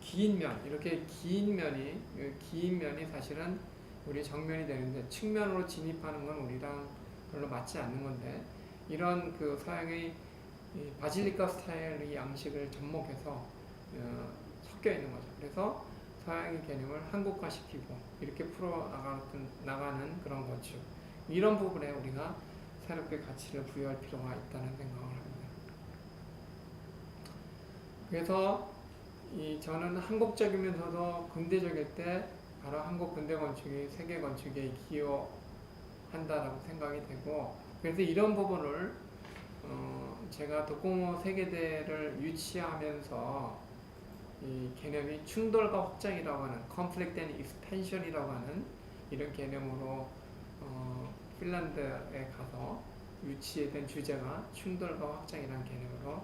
긴 면, 이렇게 긴 면이 사실은 우리 정면이 되는데 측면으로 진입하는 건 우리랑 별로 맞지 않는 건데, 이런 그 서양의 바질리카 스타일의 양식을 접목해서 섞여 있는 거죠. 그래서 서양의 개념을 한국화시키고 이렇게 풀어나가는 그런 건축, 이런 부분에 우리가 새롭게 가치를 부여할 필요가 있다는 생각을 합니다. 그래서 저는 한국적이면서도 근대적일 때 바로 한국 근대 건축이 세계 건축에 기여한다라고 생각이 되고, 그래서 이런 부분을 제가 독공호 세계대를 유치하면서 이 개념이 충돌과 확장이라고 하는 conflict and expansion이라고 하는 이런 개념으로 핀란드에 가서 유치된 주제가 충돌과 확장이라는 개념으로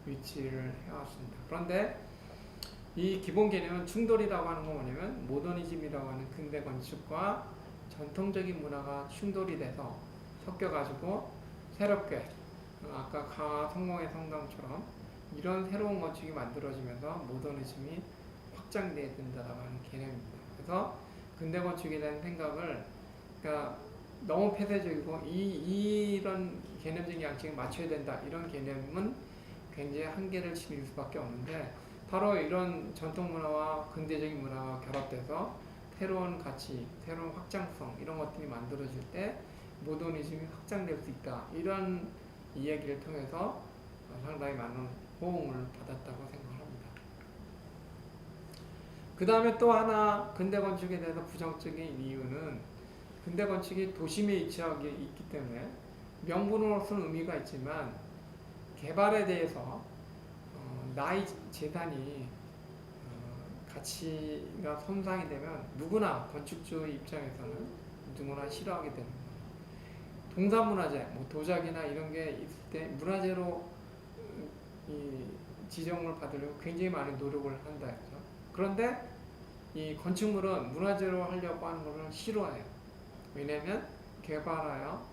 유치를 해왔습니다. 그런데 이 기본 개념은 충돌이라고 하는 건 뭐냐면 모더니즘이라고 하는 근대 건축과 전통적인 문화가 충돌이 돼서 섞여가지고 새롭게 아까 강화성공의 성당처럼 이런 새로운 건축이 만들어지면서 모더니즘이 확장돼야 된다라고 하는 개념입니다. 그래서 근대 건축에 대한 생각을, 그러니까 너무 폐쇄적이고 이런 개념적인 양식에 맞춰야 된다, 이런 개념은 굉장히 한계를 지닐 수밖에 없는데, 바로 이런 전통 문화와 근대적인 문화가 결합돼서 새로운 가치, 새로운 확장성, 이런 것들이 만들어질 때 모더니즘이 확장될 수 있다. 이런 이야기를 통해서 상당히 많은 호응을 받았다고 생각합니다. 그 다음에 또 하나 근대 건축에 대해서 부정적인 이유는 근대 건축이 도심에 위치하게 있기 때문에 명분으로서는 의미가 있지만 개발에 대해서 나의 재산이 가치가 손상이 되면 누구나 건축주 입장에서는 누구나 싫어하게 되는 거예요. 동사문화재, 뭐 도자기나 이런 게 있을 때 문화재로 이 지정을 받으려고 굉장히 많은 노력을 한다 했죠. 그런데 이 건축물은 문화재로 하려고 하는 것을 싫어해요. 왜냐하면 개발하여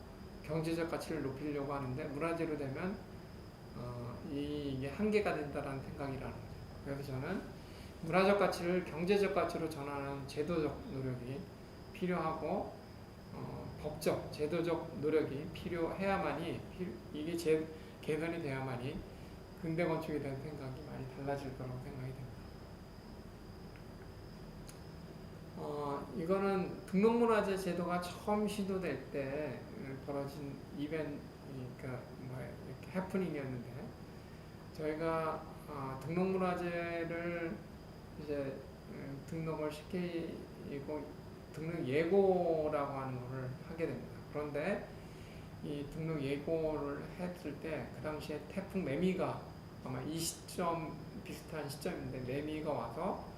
경제적 가치를 높이려고 하는데 문화재로 되면 이게 한계가 된다는 생각이라는 거죠. 그래서 저는 문화적 가치를 경제적 가치로 전환하는 제도적 노력이 필요하고 법적, 제도적 노력이 필요해야만이 이게 개선이 돼야만이 근대 건축에 대한 생각이 많이 달라질 거라고 생각이 됩니다. 이거는 등록문화재 제도가 처음 시도될 때 벌어진 이벤트, 그러니까 이렇게 해프닝이었는데 저희가 등록문화재를 이제 등록을 시키고 등록 예고라고 하는 것을 하게 됩니다. 그런데 이 등록 예고를 했을 때 그 당시에 태풍 매미가 아마 이 시점 비슷한 시점인데 매미가 와서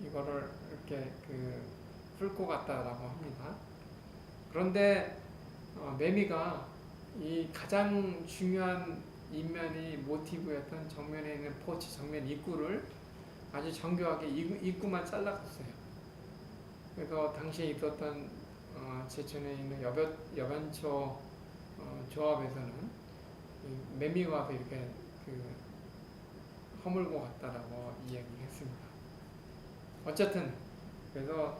이거를 이렇게 훑고 갔다라고 합니다. 그런데 매미가 이 가장 중요한 인면이 모티브였던 정면에 있는 포치 정면 입구를 아주 정교하게 입구만 잘라갔어요. 그래서 당시에 있었던 제천에 있는 여변초 조합에서는 매미가 와서 이렇게 허물고 갔다라고 이야기했습니다. 어쨌든 그래서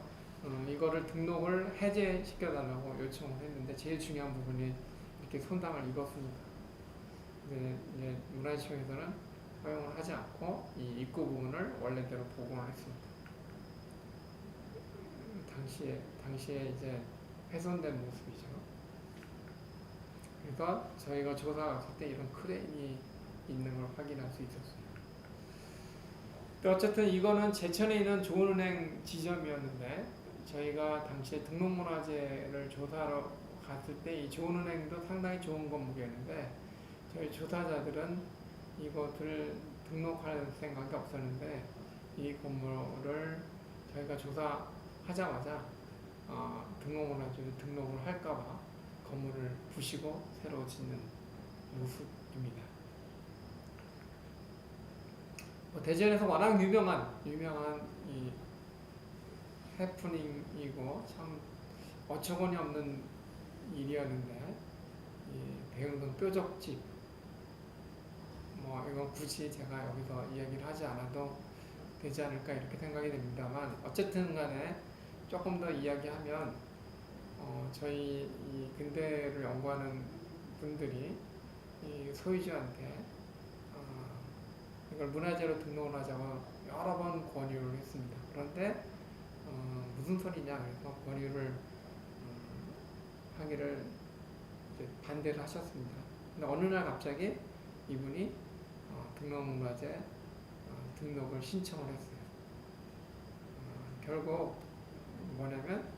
이거를 등록을 해제시켜달라고 요청을 했는데 제일 중요한 부분이 이렇게 손상을 입었습니다. 이제 문화시청에서는 허용을 하지 않고 이 입구 부분을 원래대로 복원을 했습니다. 당시에 이제 훼손된 모습이죠. 그래서 저희가 조사 갔을 때 이런 크레인이 있는 걸 확인할 수 있었어요. 어쨌든 이거는 제천에 있는 좋은은행 지점이었는데 저희가 당시에 등록문화재를 조사하러 갔을 때 이 좋은은행도 상당히 좋은 건물이었는데 저희 조사자들은 이것을 등록할 생각이 없었는데 이 건물을 저희가 조사하자마자 등록문화재를 등록을 할까봐 건물을 부시고 새로 짓는 모습입니다. 대전에서 워낙 유명한 이 해프닝이고 참 어처구니 없는 일이었는데 이 대흥동 뾰족집 이건 굳이 제가 여기서 이야기를 하지 않아도 되지 않을까 이렇게 생각이 됩니다만 어쨌든 간에 조금 더 이야기하면 저희 이 근대를 연구하는 분들이 이 소유주한테 이걸 문화재로 등록을 하자고 여러 번 권유를 했습니다. 그런데 무슨 소리냐 그래서 권유를 하기를 이제 반대를 하셨습니다. 근데 어느 날 갑자기 이분이 등록문화재 등록을 신청을 했어요. 결국 뭐냐면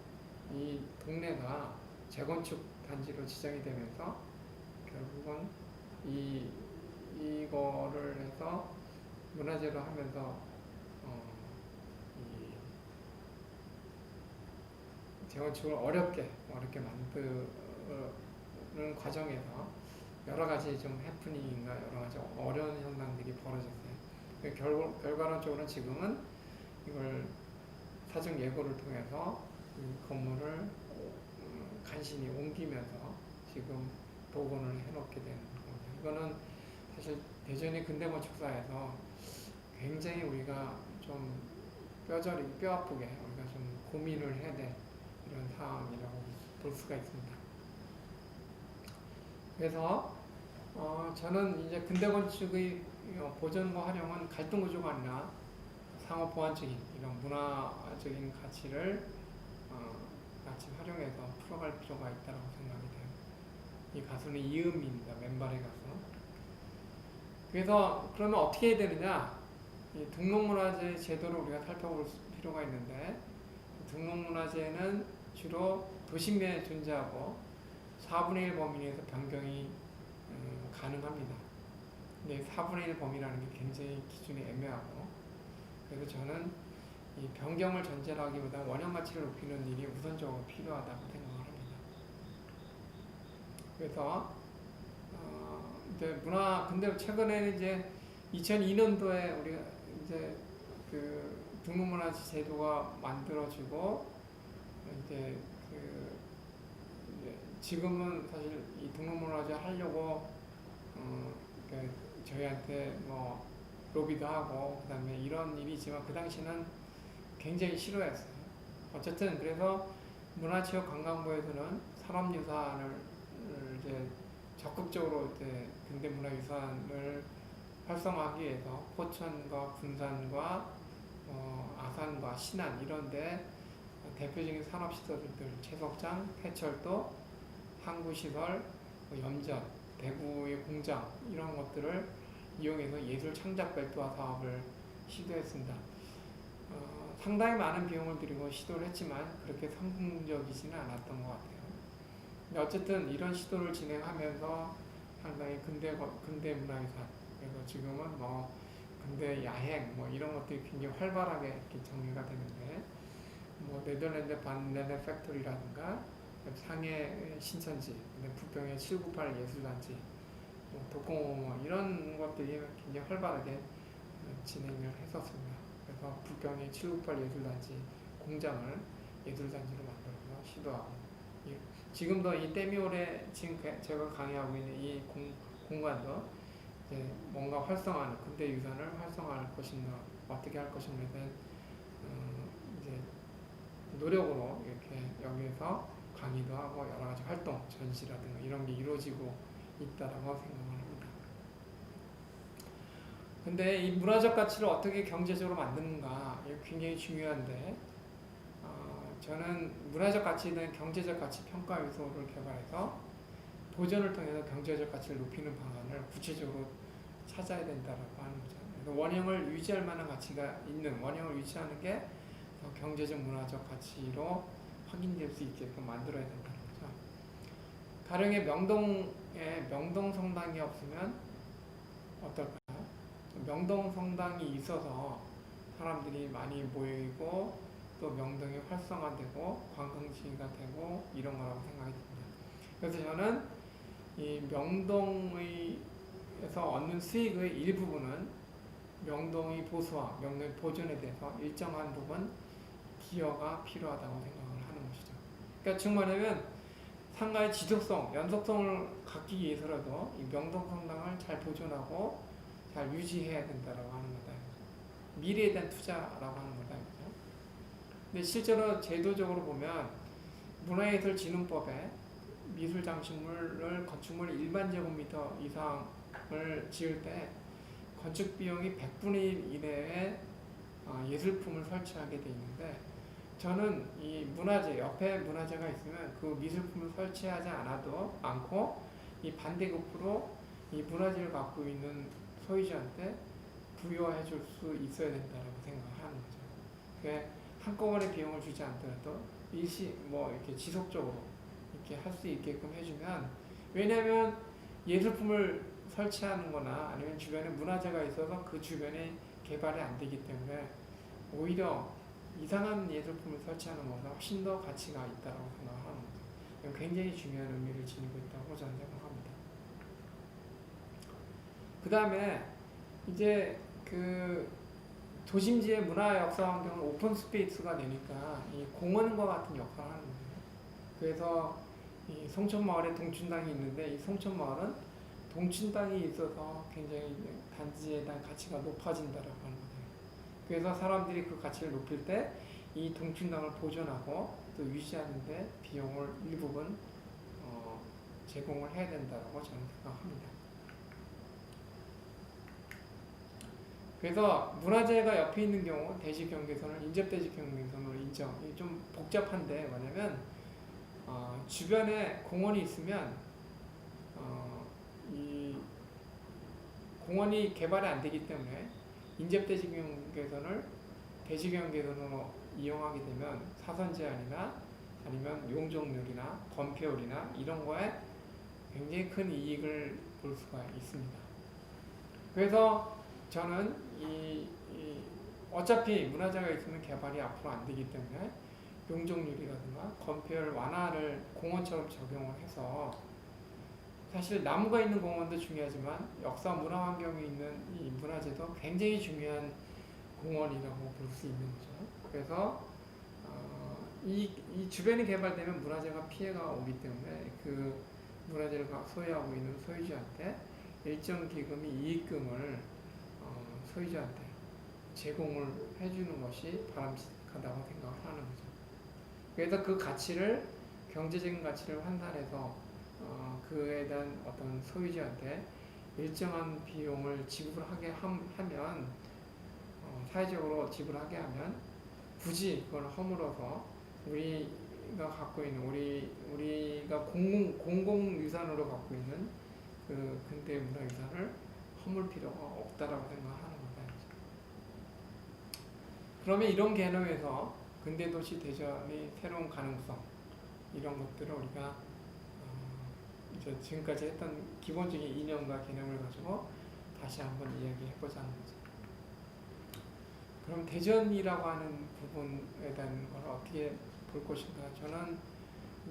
이 동네가 재건축 단지로 지정이 되면서 결국은 이거를 해서 문화재로 하면서 이 재건축을 어렵게 만드는 과정에서 여러 가지 좀 해프닝인가 여러 가지 어려운 현상들이 벌어졌어요. 결과론적으로는 지금은 이걸 사전 예고를 통해서 이 건물을 간신히 옮기면서 지금 복원을 해놓게 되는 겁니다. 이거는 사실 대전의 근대건축사에서 굉장히 우리가 좀 뼈 아프게 우리가 좀 고민을 해야 될 이런 상황이라고 볼 수가 있습니다. 그래서 저는 이제 근대건축의 보존과 활용은 갈등구조가 아니라 상호 보완적인 이런 문화적인 가치를 같이 활용해서 풀어갈 필요가 있다고 생각이 돼요. 이 가수는 이은미입니다. 맨발의 가수. 그래서 그러면 어떻게 해야 되느냐? 이 등록문화재 제도를 우리가 살펴볼 필요가 있는데, 등록문화재는 주로 도심내에 존재하고 4분의 1 범위 내에서 변경이 가능합니다. 근데 4분의 1 범위라는 게 굉장히 기준이 애매하고, 그래서 저는 이 변경을 전제로 하기보다 원형 가치를 높이는 일이 우선적으로 필요하다고 생각을 합니다. 그래서 이제 근데 최근에는 이제 2002년도에 우리가 이제 그 등록문화재 제도가 만들어지고, 이제 이제 지금은 사실 이 등록문화재 하려고 그러니까 저희한테 뭐 로비도 하고 그다음에 이런 일이 있지만, 그 당시는 굉장히 싫어했어요. 어쨌든 그래서 문화체육관광부에서는 산업유산을 이제 적극적으로 이제 근대문화유산을 활성화하기 위해서 포천과 군산과 아산과 신안 이런데 대표적인 산업시설들, 채석장, 폐철도, 항구시설, 염전, 대구의 공장 이런 것들을 이용해서 예술 창작 별도화 사업을 시도했습니다. 상당히 많은 비용을 들이고 시도를 했지만 그렇게 성공적이지는 않았던 것 같아요. 근데 어쨌든 이런 시도를 진행하면서 상당히 근대 문화유산, 그래서 지금은 뭐 근대 야행 뭐 이런 것들이 굉장히 활발하게 이렇게 정리가 되는데, 뭐 네덜란드 반네네 팩토리라든가 상해 신천지, 부평의 798 예술단지, 독공호 뭐 이런 것들이 굉장히 활발하게 진행을 했었습니다. 그래서 부평의 798 예술단지 공장을 예술단지로 만들어서 시도하고, 지금도 이 때미올에 지금 제가 강의하고 있는 이 공간도 이제 뭔가 활성화하는, 근대 유산을 활성화할 것인가, 어떻게 할 것인가에 대한 이제 노력으로 이렇게 여기에서 강의도 하고 여러 가지 활동, 전시라든가 이런 게 이루어지고 있다라고 생각을 합니다. 근데 이 문화적 가치를 어떻게 경제적으로 만드는가, 이게 굉장히 중요한데, 저는 문화적 가치에 대한 경제적 가치 평가 요소를 개발해서 보존을 통해서 경제적 가치를 높이는 방안을 구체적으로 찾아야 된다라고 하는 거죠. 그래서 원형을 유지할 만한 가치가 있는 원형을 유지하는 게 경제적 문화적 가치로 확인될 수 있게끔 만들어야 된다는 거죠. 가령의 명동 성당이 없으면 어떨까요? 명동 성당이 있어서 사람들이 많이 모이고 또 명동이 활성화되고 관광지가 되고 이런 거라고 생각이 듭니다. 그래서 저는 이 명동에서 얻는 수익의 일부분은 명동의 보수와 명동의 보존에 대해서 일정한 부분 기여가 필요하다고 생각을 하는 것이죠. 그러니까 즉 말하면 상가의 지속성, 연속성을 갖기 위해서라도 이 명동 성당을 잘 보존하고 잘 유지해야 된다고 하는 거다. 미래에 대한 투자라고 하는 거다. 근데 실제로 제도적으로 보면 문화예술진흥법에 미술 장식물을 건축물 1만 제곱미터 이상을 지을 때 건축 비용이 100분의 1 이내에 예술품을 설치하게 돼 있는데, 저는 이 문화재 옆에 문화재가 있으면 그 미술품을 설치하지 않고 이 반대급부로 이 문화재를 갖고 있는 소유자한테 부여해 줄 수 있어야 된다고 생각하는 거죠. 그게 한꺼번에 비용을 주지 않더라도 이렇게 지속적으로 이렇게 할 수 있게끔 해주면, 왜냐하면 예술품을 설치하는 거나 아니면 주변에 문화재가 있어서 그 주변에 개발이 안 되기 때문에 오히려 이상한 예술품을 설치하는 것보다 훨씬 더 가치가 있다고 생각하는 거죠. 굉장히 중요한 의미를 지니고 있다고 저는 생각합니다. 그 다음에 이제 그 도심지의 문화 역사 환경은 오픈 스페이스가 되니까 이 공원과 같은 역할을 하는 거예요. 그래서 이 송천마을에 동춘당이 있는데, 이 송천마을은 동춘당이 있어서 굉장히 단지에 대한 가치가 높아진다라고 하는 거예요. 그래서 사람들이 그 가치를 높일 때 이 동춘당을 보존하고 또 유지하는데 비용을 일부분 제공을 해야 된다고 저는 생각합니다. 그래서 문화재가 옆에 있는 경우 대지경계선을 인접대지경계선으로 인정. 이게 좀 복잡한데, 뭐냐면 주변에 공원이 있으면 이 공원이 개발이 안 되기 때문에 인접대지경 개선을 대지경 개선으로 이용하게 되면 사선 제한이나 아니면 용적률이나 건폐율이나 이런 거에 굉장히 큰 이익을 볼 수가 있습니다. 그래서 저는 어차피 문화재가 있으면 개발이 앞으로 안 되기 때문에 용적률이라든가 건폐율 완화를 공원처럼 적용을 해서, 사실 나무가 있는 공원도 중요하지만 역사 문화 환경이 있는 이 문화재도 굉장히 중요한 공원이라고 볼 수 있는 거죠. 그래서 이 주변이 개발되면 문화재가 피해가 오기 때문에 그 문화재를 소유하고 있는 소유주한테 일정 기금의 이익금을 소유주한테 제공을 해주는 것이 바람직하다고 생각을 하는 거죠. 그래서 그 가치를, 경제적인 가치를 환산해서 그에 대한 어떤 소유주한테 일정한 비용을 지불하게 하면, 사회적으로 지불하게 하면, 굳이 그걸 허물어서 우리가 갖고 있는, 우리가 공공유산으로 갖고 있는 그 근대 문화유산을 허물 필요가 없다라고 생각하는 거다. 그러면 이런 개념에서 근대도시 대전의 새로운 가능성, 이런 것들을 우리가 이제 지금까지 했던 기본적인 이념과 개념을 가지고 다시 한번 이야기해보자는 거죠. 그럼 대전이라고 하는 부분에 대한 걸 어떻게 볼 것인가? 저는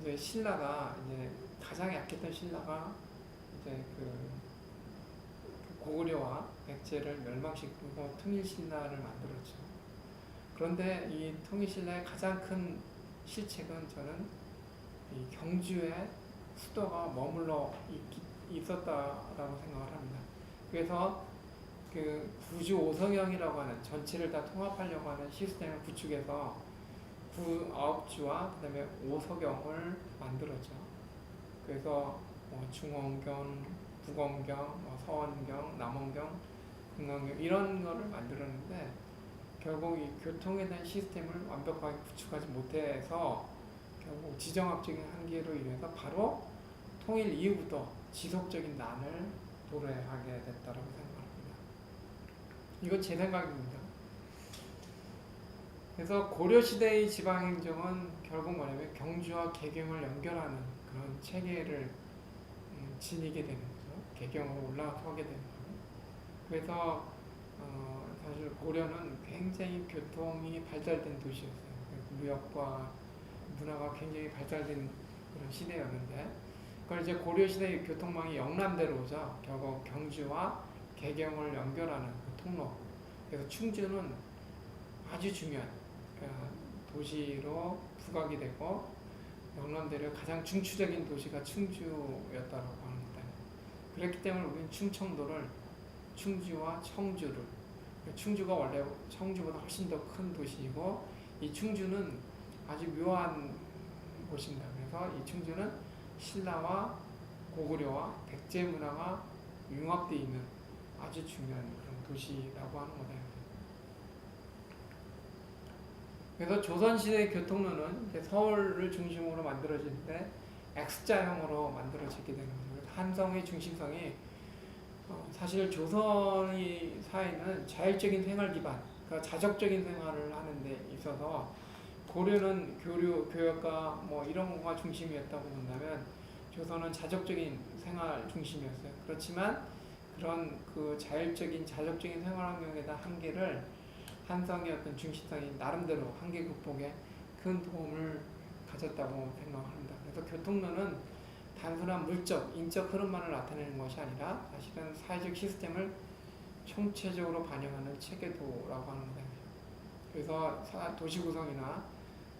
이제 신라가, 이제 가장 약했던 신라가 이제 그 고구려와 백제를 멸망시키고 통일신라를 만들었죠. 그런데 이 통일신라의 가장 큰 실책은 저는 이 경주에 수도가 머물러 있었다라고 생각을 합니다. 그래서 그 구주 오성형이라고 하는, 전체를 다 통합하려고 하는 시스템을 구축해서 9주와 그 다음에 오석영을 만들었죠. 그래서 중원경, 북원경, 서원경, 남원경, 금강경 이런 거를 만들었는데, 결국 이 교통에 대한 시스템을 완벽하게 구축하지 못해서 결국 지정학적인 한계로 인해서 바로 통일 이후부터 지속적인 난을 도래하게 됐다고 생각합니다. 이건 제 생각입니다. 그래서 고려시대의 지방행정은 결국 뭐냐면 경주와 개경을 연결하는 그런 체계를 지니게 되는 거죠. 개경으로 올라서게 되는 거예요. 그래서 사실 고려는 굉장히 교통이 발달된 도시였어요. 무역과 문화가 굉장히 발달된 그런 시대였는데, 그걸 이제 고려시대의 교통망이 영남대로 오죠. 결국 경주와 개경을 연결하는 그 통로. 그래서 충주는 아주 중요한 도시로 부각이 되고, 영남대로의 가장 중추적인 도시가 충주였다고 합니다. 그렇기 때문에 우리는 충청도를 충주와 청주를, 충주가 원래 청주보다 훨씬 더 큰 도시이고, 이 충주는 아주 묘한 곳입니다. 그래서 이 충주는 신라와 고구려와 백제 문화가 융합되어 있는 아주 중요한 그런 도시라고 하는 거다. 그래서 조선시대 교통로는 이제 서울을 중심으로 만들어지는데 X자형으로 만들어지게 되는 거죠. 한성의 중심성이 사실 조선의 사회는 자율적인 생활 기반, 그러니까 자적적인 생활을 하는 데 있어서 고려는 교역과 뭐 이런 거가 중심이었다고 본다면 조선은 자적적인 생활 중심이었어요. 그렇지만 그런 그 자율적인 자적적인 생활 환경에 대한 한계를 한성의 어떤 중심성이 나름대로 한계 극복에 큰 도움을 가졌다고 생각합니다. 그래서 교통로는 단순한 물적, 인적 흐름만을 나타내는 것이 아니라 사실은 사회적 시스템을 총체적으로 반영하는 체계도라고 하는 거예요. 그래서 도시 구성이나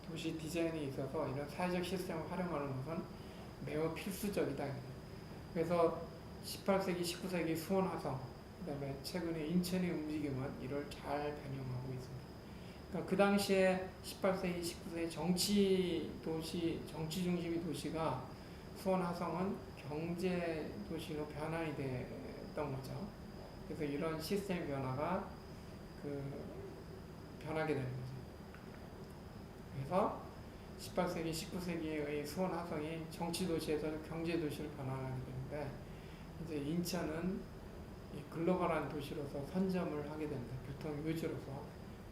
도시 디자인에 있어서 이런 사회적 시스템을 활용하는 것은 매우 필수적이다. 그래서 18세기, 19세기 수원 화성, 그 다음에 최근에 인천의 움직임은 이를 잘 반영하고 있습니다. 그러니까 그 당시에 18세기, 19세기 정치 중심의 도시가 수원 화성은 경제 도시로 변환이 됐던 거죠. 그래서 이런 시스템 변화가 변하게 되는 거죠. 그래서 18세기, 19세기의 수원 화성이 정치 도시에서 경제 도시를 변화하게 되는데 이제 인천은 이 글로벌한 도시로서 선점을 하게 됩니다. 교통 요지로서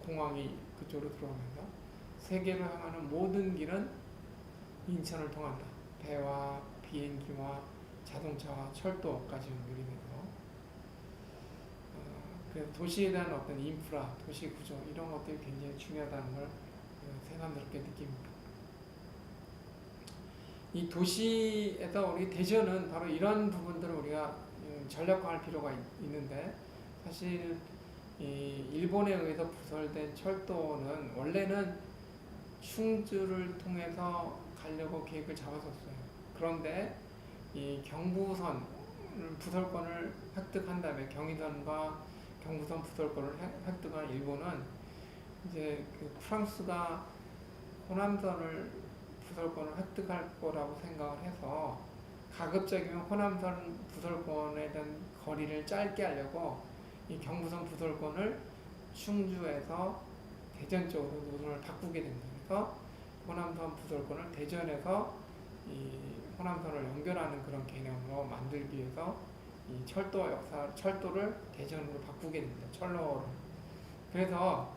공항이 그쪽으로 들어오면서 세계로 향하는 모든 길은 인천을 통한다. 배와 비행기와 자동차와 철도까지 연결이 되고 그래서 도시에 대한 어떤 인프라, 도시 구조 이런 것들이 굉장히 중요하다는 걸 새삼스럽게 느낍니다. 이 도시에서 우리 대전은 바로 이런 부분들을 우리가 전략화할 필요가 있는데 사실 이 일본에 의해서 부설된 철도는 원래는 충주를 통해서 가려고 계획을 잡았었어요. 그런데 이 경부선 부설권을 획득한 다음에 경의선과 경부선 부설권을 획득한 일본은 이제 그 프랑스가 호남선을 부설권을 획득할 거라고 생각을 해서 가급적이면 호남선 부설권에 대한 거리를 짧게 하려고 이 경부선 부설권을 충주에서 대전 쪽으로 노선을 바꾸게 됩니다. 그래서 호남선 부설권을 대전에서 이 호남선을 연결하는 그런 개념으로 만들기 위해서 이 철도를 대전으로 바꾸게 됩니다. 철로를. 그래서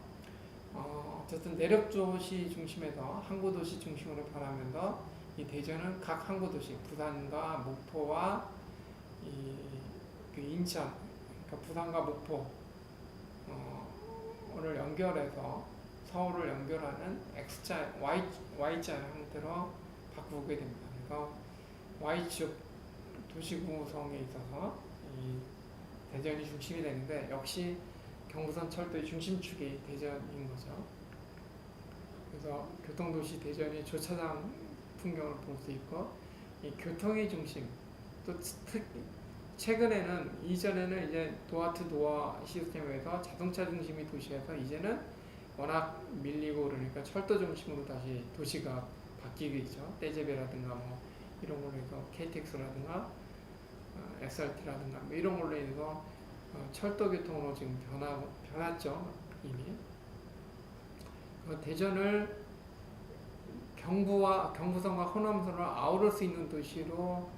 어쨌든 내륙도시 중심에서 항구도시 중심으로 변하면서 이 대전은 각 항구도시, 부산과 목포와 그 인천, 그러니까 부산과 목포를 연결해서 서울을 연결하는 X자, Y자 형태로 바꾸게 됩니다. 그래서 Y축 도시 구성에 있어서 이 대전이 중심이 되는데 역시 경부선 철도의 중심축이 대전인 거죠. 그래서 교통도시 대전의 조차장 풍경을 볼 수 있고 이 교통의 중심 또 최근에는 이전에는 이제 도어 투 도어 시스템에서 자동차 중심의 도시에서 이제는 워낙 밀리고 그러니까 철도 중심으로 다시 도시가 바뀌고 있죠. 떼제베라든가 뭐 이런 걸로 해서 KTX라든가 SRT라든가 뭐 이런 걸로 해서 철도 교통으로 지금 변했죠. 이미. 대전을 경부선과 호남선을 아우를 수 있는 도시로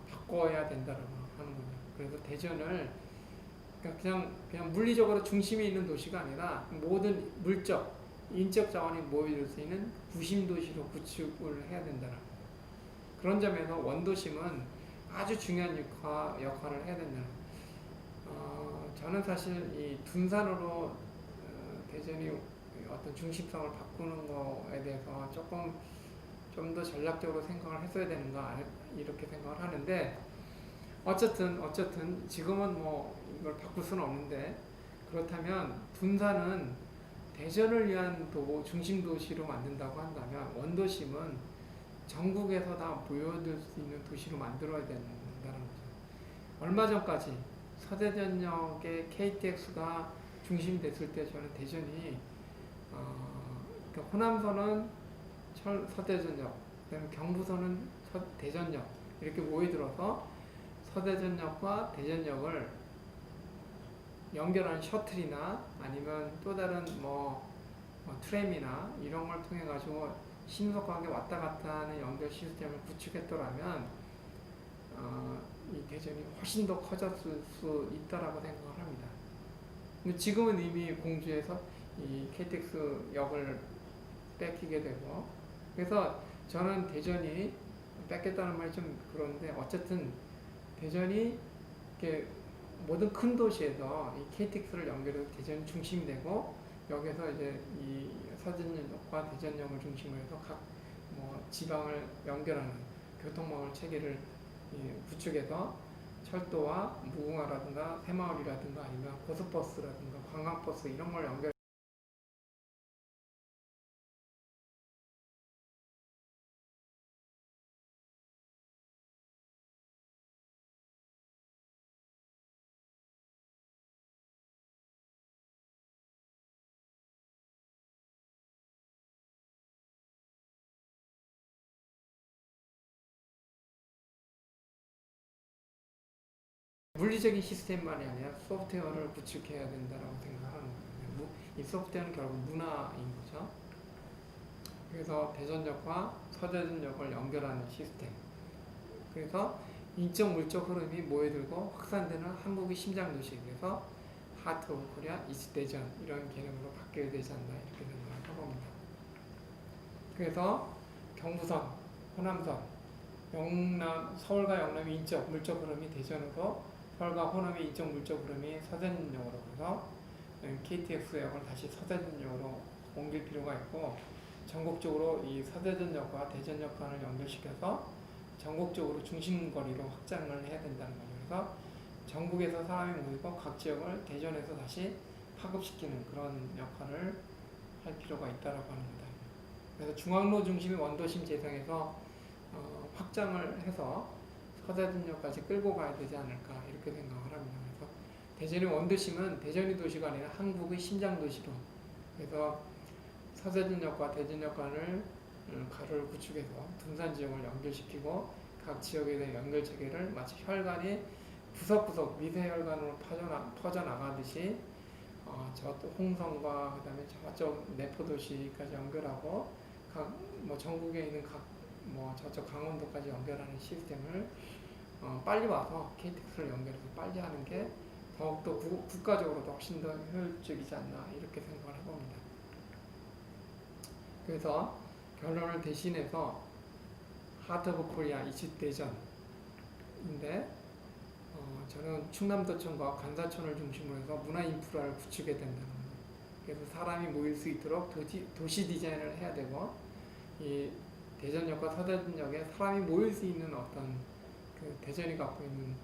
바꿔야 된다고 하는 거죠. 그래서 대전을 그냥 물리적으로 중심에 있는 도시가 아니라 모든 물적, 인적 자원이 모여들 수 있는 구심 도시로 구축을 해야 된다는 거예요. 그런 점에서 원도심은 아주 중요한 역할을 해야 된다는 거예요. 저는 사실 이 둔산으로 대전이 어떤 중심성을 바꾸는 거에 대해서 조금 좀 더 전략적으로 생각을 했어야 되는가 이렇게 생각을 하는데 어쨌든 지금은 뭐 이걸 바꿀 수는 없는데 그렇다면 둔산은 대전을 위한 중심 도시로 만든다고 한다면 원도심은 전국에서 다 모여들 수 있는 도시로 만들어야 된다는 거죠. 얼마 전까지 서대전역의 KTX가 중심됐을 때 저는 대전이 그러니까 호남선은 서대전역, 그다음에 경부선은 대전역 이렇게 모여들어서 서대전역과 대전역을 연결하는 셔틀이나 아니면 또 다른 트램이나 이런 걸 통해 가지고 신속하게 왔다 갔다 하는 연결 시스템을 구축했더라면 이 대전이 훨씬 더 커졌을 수 있다라고 생각을 합니다. 근데 지금은 이미 공주에서 이 KTX 역을 뺏기게 되고 그래서 저는 대전이 뺏겼다는 말이 좀 그런데 어쨌든 대전이 이렇게 모든 큰 도시에서 이 KTX를 연결해서 대전이 중심이 되고 여기서 이제 이 서대전역과 대전역을 중심으로 해서 각 지방을 연결하는 교통망을 체계를 구축해서 철도와 무궁화라든가 새마을이라든가 아니면 고속버스라든가 관광버스 이런 걸 연결 물리적인 시스템만이 아니라 소프트웨어를 구축해야 된다고 생각하는 거예요. 이 소프트웨어는 결국 문화인 거죠. 그래서 대전역과 서대전역을 연결하는 시스템. 그래서 인적 물적 흐름이 모여들고 확산되는 한국의 심장 도시. 그래서 하트 오브 코리아 이스트대전 이런 개념으로 바뀌어야 되지 않나 이렇게 생각을 해봅니다. 그래서 경부선, 호남선, 서울과 영남의 인적 물적 흐름이 대전으로, 서울과 호남의 인적 물적 흐름이 서대전역으로, 그래서 KTX역을 다시 서대전역으로 옮길 필요가 있고, 전국적으로 이 서대전역과 대전역 간을 연결시켜서 전국적으로 중심거리로 확장을 해야 된다는 거죠. 그래서 전국에서 사람이 모이고 각 지역을 대전에서 다시 파급시키는 그런 역할을 할 필요가 있다고 합니다. 그래서 중앙로 중심의 원도심 재생에서 확장을 해서 서대전역까지 끌고 가야 되지 않을까 이렇게 생각을 합니다. 그래서 대전의 원도심은 대전이 도시가 아니라 한국의 심장 도시로, 그래서 서대전역과 대전역 간을 가로를 구축해서 둔산 지역을 연결시키고 각 지역에 대한 연결 체계를 마치 혈관이 구석구석 미세 혈관으로 퍼져나가듯이 저쪽 홍성과 그다음에 저쪽 내포도시까지 연결하고 각 전국에 있는 저쪽 강원도까지 연결하는 시스템을 빨리 와서 KTX를 연결해서 빨리 하는 게 더욱더 국가적으로도 훨씬 더 효율적이지 않나 이렇게 생각을 해봅니다. 그래서 결론을 대신해서 하트 오브 코리아 이슈대전인데 저는 충남도청과 간사촌을 중심으로 해서 문화 인프라를 구축해야 된다는 거예요. 그래서 사람이 모일 수 있도록 도시 디자인을 해야 되고, 이 대전역과 서대전역에 사람이 모일 수 있는 어떤 그 대전이 갖고 있는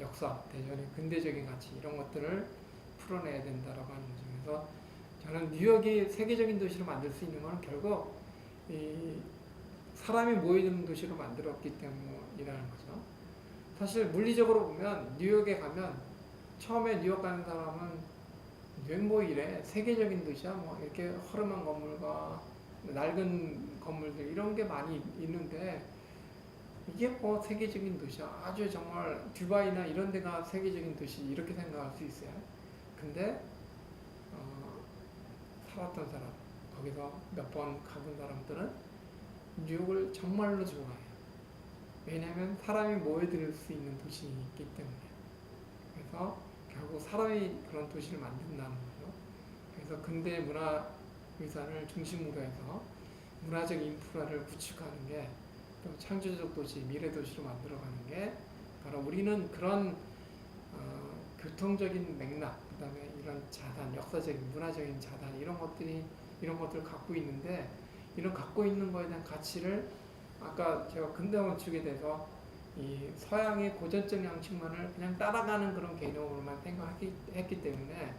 역사, 대전의 근대적인 가치 이런 것들을 풀어내야 된다라고 하는 거죠. 그래서 저는 뉴욕이 세계적인 도시로 만들 수 있는 것은 결국 이 사람이 모이는 도시로 만들었기 때문이라는 거죠. 사실 물리적으로 보면 뉴욕에 가면 처음에 뉴욕 가는 사람은 뉴욕 뭐 이래 세계적인 도시야 뭐 이렇게 허름한 건물과 낡은 건물들 이런 게 많이 있는데 이게 뭐 세계적인 도시야, 아주 정말 두바이나 이런 데가 세계적인 도시 이렇게 생각할 수 있어요. 근데 살았던 사람, 거기서 몇 번 가본 사람들은 뉴욕을 정말로 좋아해요. 왜냐하면 사람이 모여들 수 있는 도시이기 때문에. 그래서 결국 사람이 그런 도시를 만든다는 거죠. 그래서 근대 문화 유산을 중심으로 해서 문화적 인프라를 구축하는 게, 또 창조적 도시, 미래 도시로 만들어가는 게 바로 우리는 그런 교통적인 맥락, 그다음에 이런 자산, 역사적인, 문화적인 자산 이런 것들을 갖고 있는데, 이런 갖고 있는 거에 대한 가치를 아까 제가 근대 건축에 대해서 이 서양의 고전적 양식만을 그냥 따라가는 그런 개념으로만 생각했기 때문에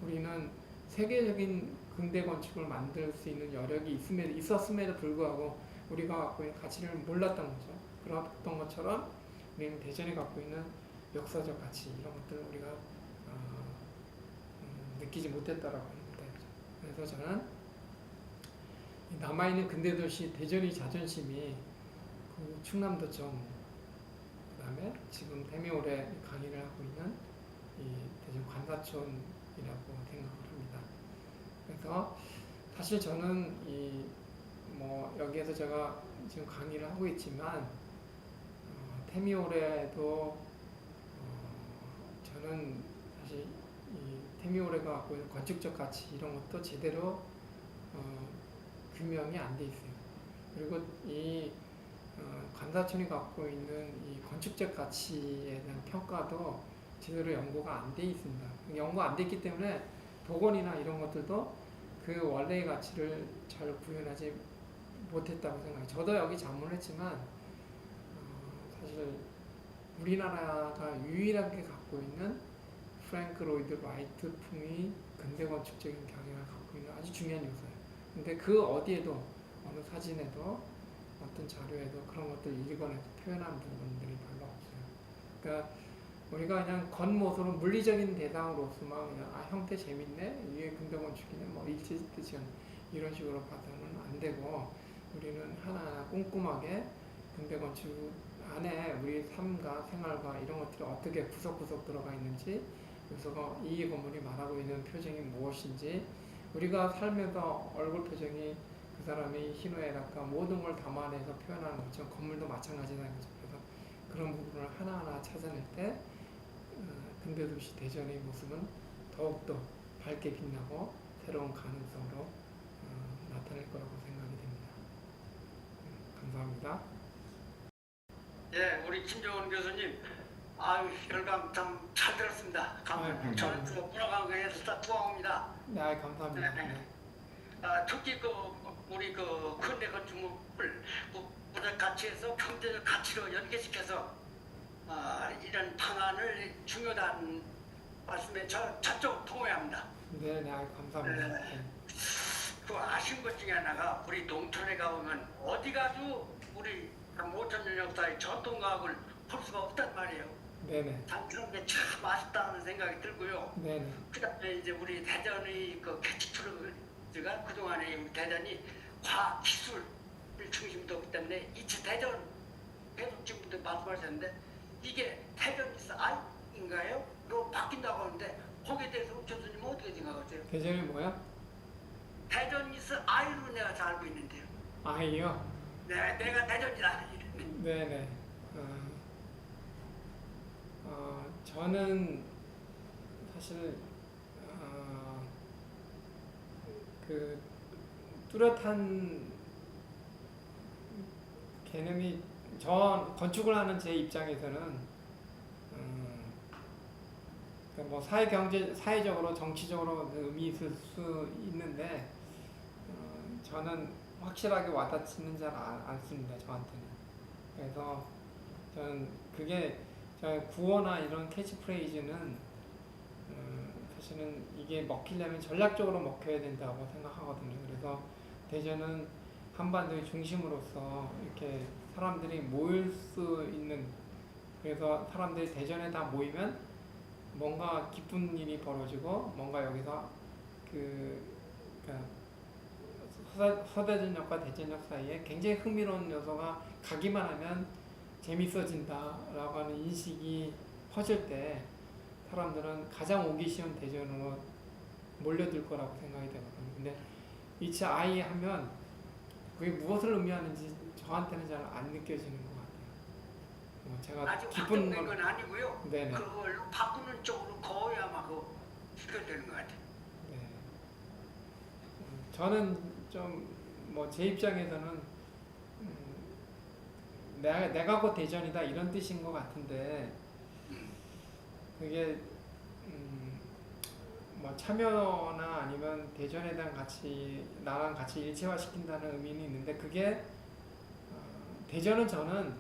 우리는 세계적인 근대 건축을 만들 수 있는 여력이 있었음에도 불구하고 우리가 갖고 있는 가치를 몰랐던 거죠. 그랬던 것처럼 우리는 대전이 갖고 있는 역사적 가치 이런 것들을 우리가 느끼지 못했다라고 합니다. 그래서 저는 남아있는 근대도시 대전의 자존심이 그 충남도청, 그 다음에 지금 태미올에 강의를 하고 있는 이 대전 관사촌이라고 생각을 합니다. 그래서 사실 저는 여기에서 제가 지금 강의를 하고 있지만 태미올에도 저는 사실 이 태미올에가 갖고 있는 건축적 가치 이런 것도 제대로 규명이 안 돼 있어요. 그리고 이 관사촌이 갖고 있는 이 건축적 가치에 대한 평가도 제대로 연구가 안 돼 있습니다. 연구가 안 됐기 때문에 복원이나 이런 것들도 그 원래의 가치를 잘 구현하지 못했다고 생각해요. 저도 여기 자문을 했지만 사실 우리나라가 유일하게 갖고 있는 프랭크 로이드 라이트 풍의 근대 건축적인 경향을 갖고 있는 아주 중요한 요소예요. 근데 그 어디에도 어느 사진에도 어떤 자료에도 그런 것들 일관해서 표현한 부분들이 별로 없어요. 그러니까 우리가 그냥 겉모습으로 물리적인 대상으로서만 그냥 형태 재밌네, 이게 근대 건축이네, 뭐 일제시대전 이런 식으로 봐서는 안 되고, 우리는 하나하나 꼼꼼하게 근대 건축 안에 우리 삶과 생활과 이런 것들이 어떻게 구석구석 들어가 있는지, 요소가 이 건물이 말하고 있는 표정이 무엇인지, 우리가 살면서 얼굴 표정이 그 사람이 희노애락과 모든 걸 담아내서 표현하는 것처럼 건물도 마찬가지라는 거죠. 그래서 그런 부분을 하나하나 찾아낼 때 근대도시 대전의 모습은 더욱더 밝게 빛나고 새로운 가능성으로 나타날 거라고 생각이 됩니다. 감사합니다. 예, 우리 김정은 교수님, 아유, 혈감 참 잘 들었습니다. 저는 그 문화관광에서 투어옵니다. 네, 감사합니다. 네. 특히 우리 근대 건축물을 우리가 가치에서 경제적 가치로 연계시켜서 이런 방안을 중요하다는 말씀에 저쪽 동의합니다. 네, 감사합니다. 네. 그 아쉬운 것 중에 하나가 우리 농촌에 가보면 어디 가도 우리 5천년 역사의 전통과학을 볼 수가 없단 말이에요. 네네. 참 그런 게 참 아쉽다는 생각이 들고요. 네네. 그다음에 이제 우리 대전의 그 캐치프레이즈가 그동안에 우리 대전이 과학 기술을 중심도 없기 때문에 이치 대전 계속 지금부터 말씀하셨는데 이게 대전 is I인가요? 로 바뀐다고 하는데 거기에 대해서 교수님 어떻게 생각하세요? 대전이 뭐야? 대전 is I로 내가 잘 알고 있는데요. 아이요? 내가 대전이다 이랬는데. 네네. 저는 사실 그 뚜렷한 개념이 저 건축을 하는 제 입장에서는 그러니까 뭐 사회적으로 정치적으로 그 의미 있을 수 있는데 저는 확실하게 와닿지는 잘 않습니다. 저한테는. 그래서 저는 그게 저의 구호나 이런 캐치프레이즈는 사실은 이게 먹히려면 전략적으로 먹혀야 된다고 생각하거든요. 그래서 대전은 한반도의 중심으로서 이렇게 사람들이 모일 수 있는, 그래서 사람들이 대전에 다 모이면 뭔가 기쁜 일이 벌어지고 뭔가 여기서 서대전역과 대전역 사이에 굉장히 흥미로운 요소가 가기만 하면 재밌어진다라고 하는 인식이 퍼질 때 사람들은 가장 오기 쉬운 대전으로 몰려들 거라고 생각이 되거든요. 근데 이치 아이 하면 그게 무엇을 의미하는지 저한테는 잘 안 느껴지는 것 같아요. 제가 아직 기쁜 확정된 건 아니고요. 네네. 그걸 바꾸는 쪽으로 거의 아마 시켜되는 것 같아요. 네. 저는 좀 뭐 제 입장에서는 내가 곧 대전이다 이런 뜻인 것 같은데 그게 뭐 참여나 아니면 대전에 대한 나랑 같이 일체화시킨다는 의미는 있는데 그게 대전은 저는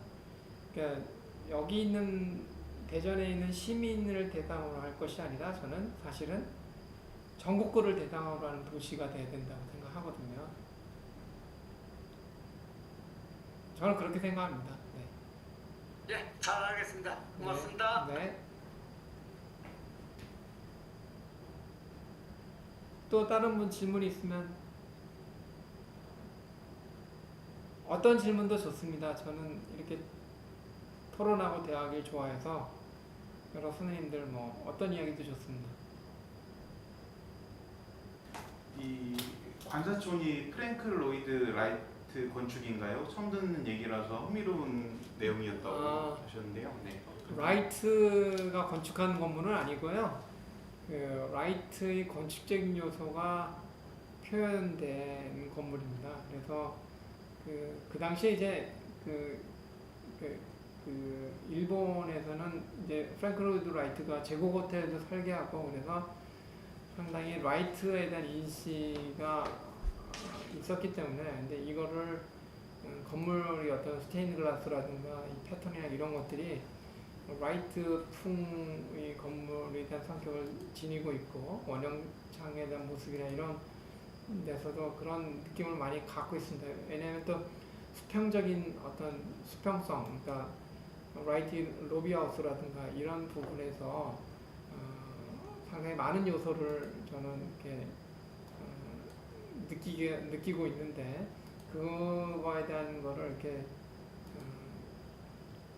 그러니까 여기 있는 대전에 있는 시민을 대상으로 할 것이 아니라 저는 사실은 전국구를 대상으로 하는 도시가 돼야 된다고 생각하거든요. 저는 그렇게 생각합니다. 네. 예, 잘 알겠습니다. 고맙습니다. 네. 또 다른 분 질문이 있으면 어떤 질문도 좋습니다. 저는 이렇게 토론하고 대화하길 좋아해서 여러 선생님들 뭐 어떤 이야기도 좋습니다. 이 관사촌이 프랭크 로이드 라이트 건축인가요? 처음 듣는 얘기라서 흥미로운 내용이었다고 하셨는데요. 네. 라이트가 건축한 건물은 아니고요. 그 라이트의 건축적인 요소가 표현된 건물입니다. 그래서 그 당시에 이제 일본에서는 이제 프랭크 로이드 라이트가 제국 호텔도 설계하고 그래서 상당히 라이트에 대한 인식가 있었기 때문에 근데 이거를 건물이 어떤 스테인드 글라스라든가 이 패턴이나 이런 것들이 라이트풍의 건물에 대한 성격을 지니고 있고 원형창에 대한 모습이나 이런 데서도 그런 느낌을 많이 갖고 있습니다. 왜냐하면 또 수평적인 어떤 수평성, 그러니까 라이트 로비하우스라든가 이런 부분에서 상당히 많은 요소를 저는 이렇게 느끼고 있는데 그거에 대한 거를 이렇게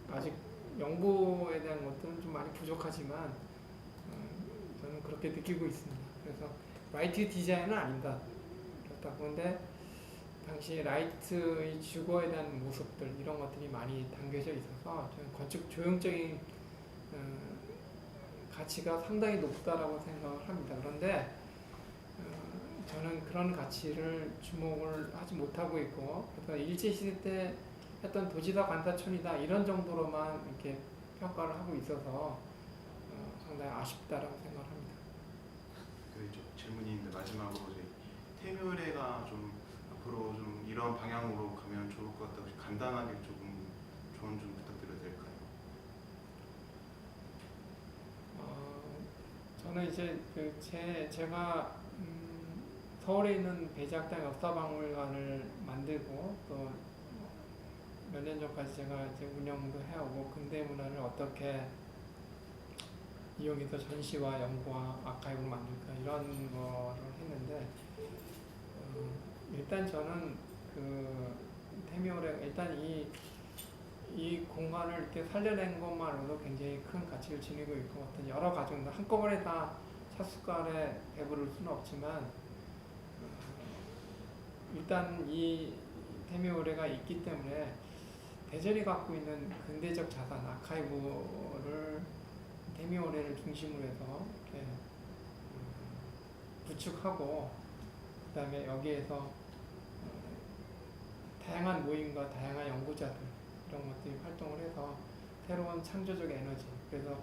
아직 연구에 대한 것들은 좀 많이 부족하지만 저는 그렇게 느끼고 있습니다. 그래서 라이트 디자인은 아니다. 그렇다고. 근데 당시 라이트의 주거에 대한 모습들 이런 것들이 많이 담겨져 있어서 저는 건축 조형적인 가치가 상당히 높다라고 생각을 합니다. 그런데 저는 그런 가치를 주목을 하지 못하고 있고, 그래서 일제시대 때 했던 도지사 관사촌이다 이런 정도로만 이렇게 평가를 하고 있어서 상당히 아쉽다라고 생각을 합니다. 좀 질문이 있는데 마지막으로 저희 태묘회가 좀 앞으로 좀 이런 방향으로 가면 좋을 것 같다고 간단하게 조금 조언 좀 부탁드려도 될까요? 저는 이제 제가 서울에 있는 배재학당 역사박물관을 만들고 또 몇 년 전까지 제가 이제 운영도 해오고 근대 문화를 어떻게 이용해서 전시와 연구와 아카이브를 만들까 이런 거를 했는데 일단 저는 그 태묘를 일단 이 공간을 이렇게 살려낸 것만으로도 굉장히 큰 가치를 지니고 있고 어떤 여러 가정들 한꺼번에 다 찻숟갈에 배부를 수는 없지만 일단 이 태묘의뢰가 있기 때문에 대전이 갖고 있는 근대적 자산 아카이브를 태묘의뢰를 중심으로 해서 이렇게 구축하고 그다음에 여기에서 다양한 모임과 다양한 연구자들 이런 것들이 활동을 해서 새로운 창조적 에너지 그래서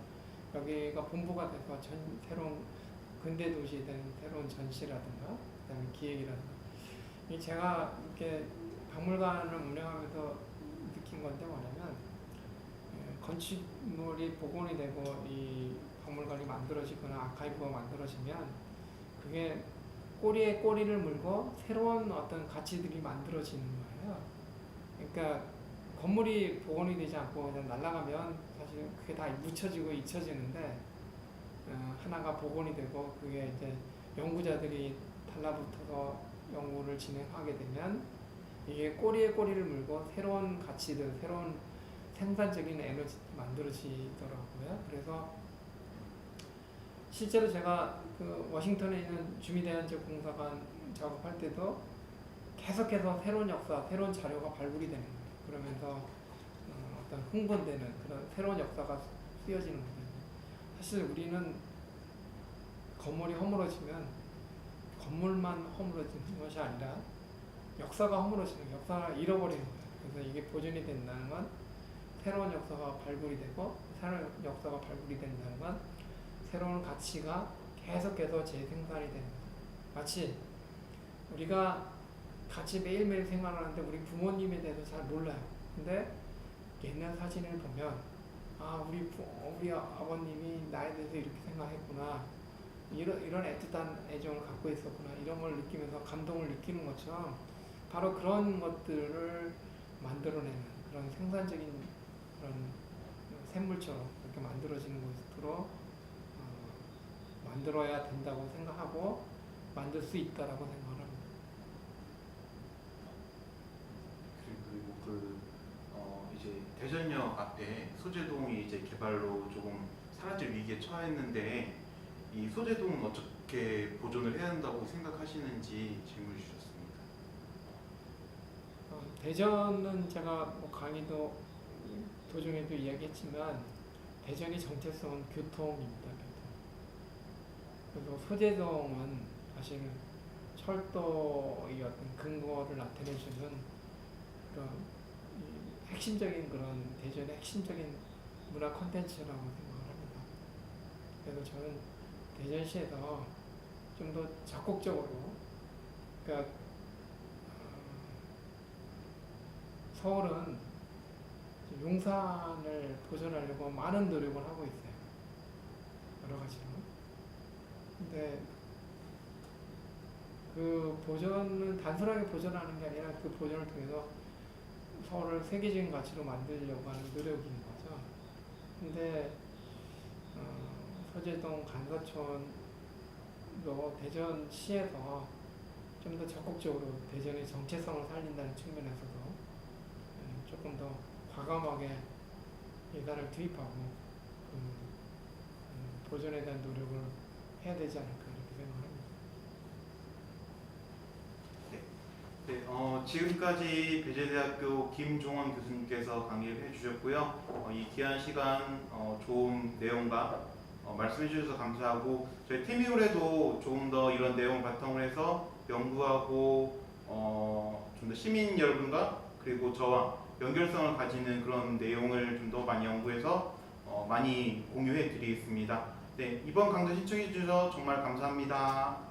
여기가 본부가 돼서 새로운 근대 도시에 대한 새로운 전시라든가 그다음에 기획이라든가 제가 이렇게 박물관을 운영하면서 느낀 건데 뭐냐면 건축물이 복원이 되고 이 박물관이 만들어지거나 아카이브가 만들어지면 그게 꼬리에 꼬리를 물고 새로운 어떤 가치들이 만들어지는 거예요. 그러니까 건물이 복원이 되지 않고 그냥 날아가면 사실 그게 다 묻혀지고 잊혀지는데 하나가 복원이 되고 그게 이제 연구자들이 달라붙어서 연구를 진행하게 되면 이게 꼬리에 꼬리를 물고 새로운 가치들, 새로운 생산적인 에너지가 만들어지더라고요. 그래서 실제로 제가 그 워싱턴에 있는 주미대연적 공사관 작업할 때도 계속해서 새로운 역사, 새로운 자료가 발굴이 되는 거예요. 그러면서 어떤 흥분되는 그런 새로운 역사가 쓰여지는 거예요. 사실 우리는 건물이 허물어지면 건물만 허물어지는 것이 아니라 역사가 허물어지는 거예요. 역사가 잃어버리는 거예요. 그래서 이게 보존이 된다는 건 새로운 역사가 발굴이 되고 새로운 역사가 발굴이 된다는 건 새로운 가치가 계속해서 재생산이 되는 거예요. 마치 우리가 같이 매일매일 생활하는데 우리 부모님에 대해서 잘 몰라요. 근데 옛날 사진을 보면 우리 아버님이 나에 대해서 이렇게 생각했구나. 이런 애틋한 애정을 갖고 있었구나. 이런 걸 느끼면서 감동을 느끼는 것처럼 바로 그런 것들을 만들어내는 그런 생산적인 그런 샘물처럼 이렇게 만들어지는 것으로 만들어야 된다고 생각하고 만들 수 있다라고 생각을 합니다. 그리고 이제 대전역 앞에 소재동이 이제 개발로 조금 사라질 위기에 처했는데 이 소재동은 어떻게 보존을 해야 한다고 생각하시는지 질문을 주셨습니다. 대전은 제가 뭐 강의도 도중에도 이야기했지만 대전의 정체성은 교통입니다. 그래서 소재동은 사실 철도의 어떤 근거를 나타내주는 그런 핵심적인 그런 대전의 핵심적인 문화 콘텐츠라고 생각을 합니다. 그래서 저는 대전시에서 좀 더 적극적으로 그러니까 서울은 용산을 보존하려고 많은 노력을 하고 있어요. 여러 가지로. 근데 그 보존은 단순하게 보존하는 게 아니라 그 보존을 통해서 서울을 세계적인 가치로 만들려고 하는 노력인 거죠. 근데 서재동 간사촌도 대전시에서 좀 더 적극적으로 대전의 정체성을 살린다는 측면에서도 조금 더 과감하게 예산을 투입하고 보존에 대한 노력을 해야 되지 않을까 이렇게 생각합니다. 네, 네, 지금까지 배재대학교 김종원 교수님께서 강의를 해주셨고요. 이 귀한 시간 좋은 내용과 말씀해 주셔서 감사하고 저희 태미울에도 조금 더 이런 내용을 바탕으로 해서 연구하고 좀 더 시민 여러분과 그리고 저와 연결성을 가지는 그런 내용을 좀 더 많이 연구해서 많이 공유해 드리겠습니다. 네, 이번 강좌 신청해 주셔서 정말 감사합니다.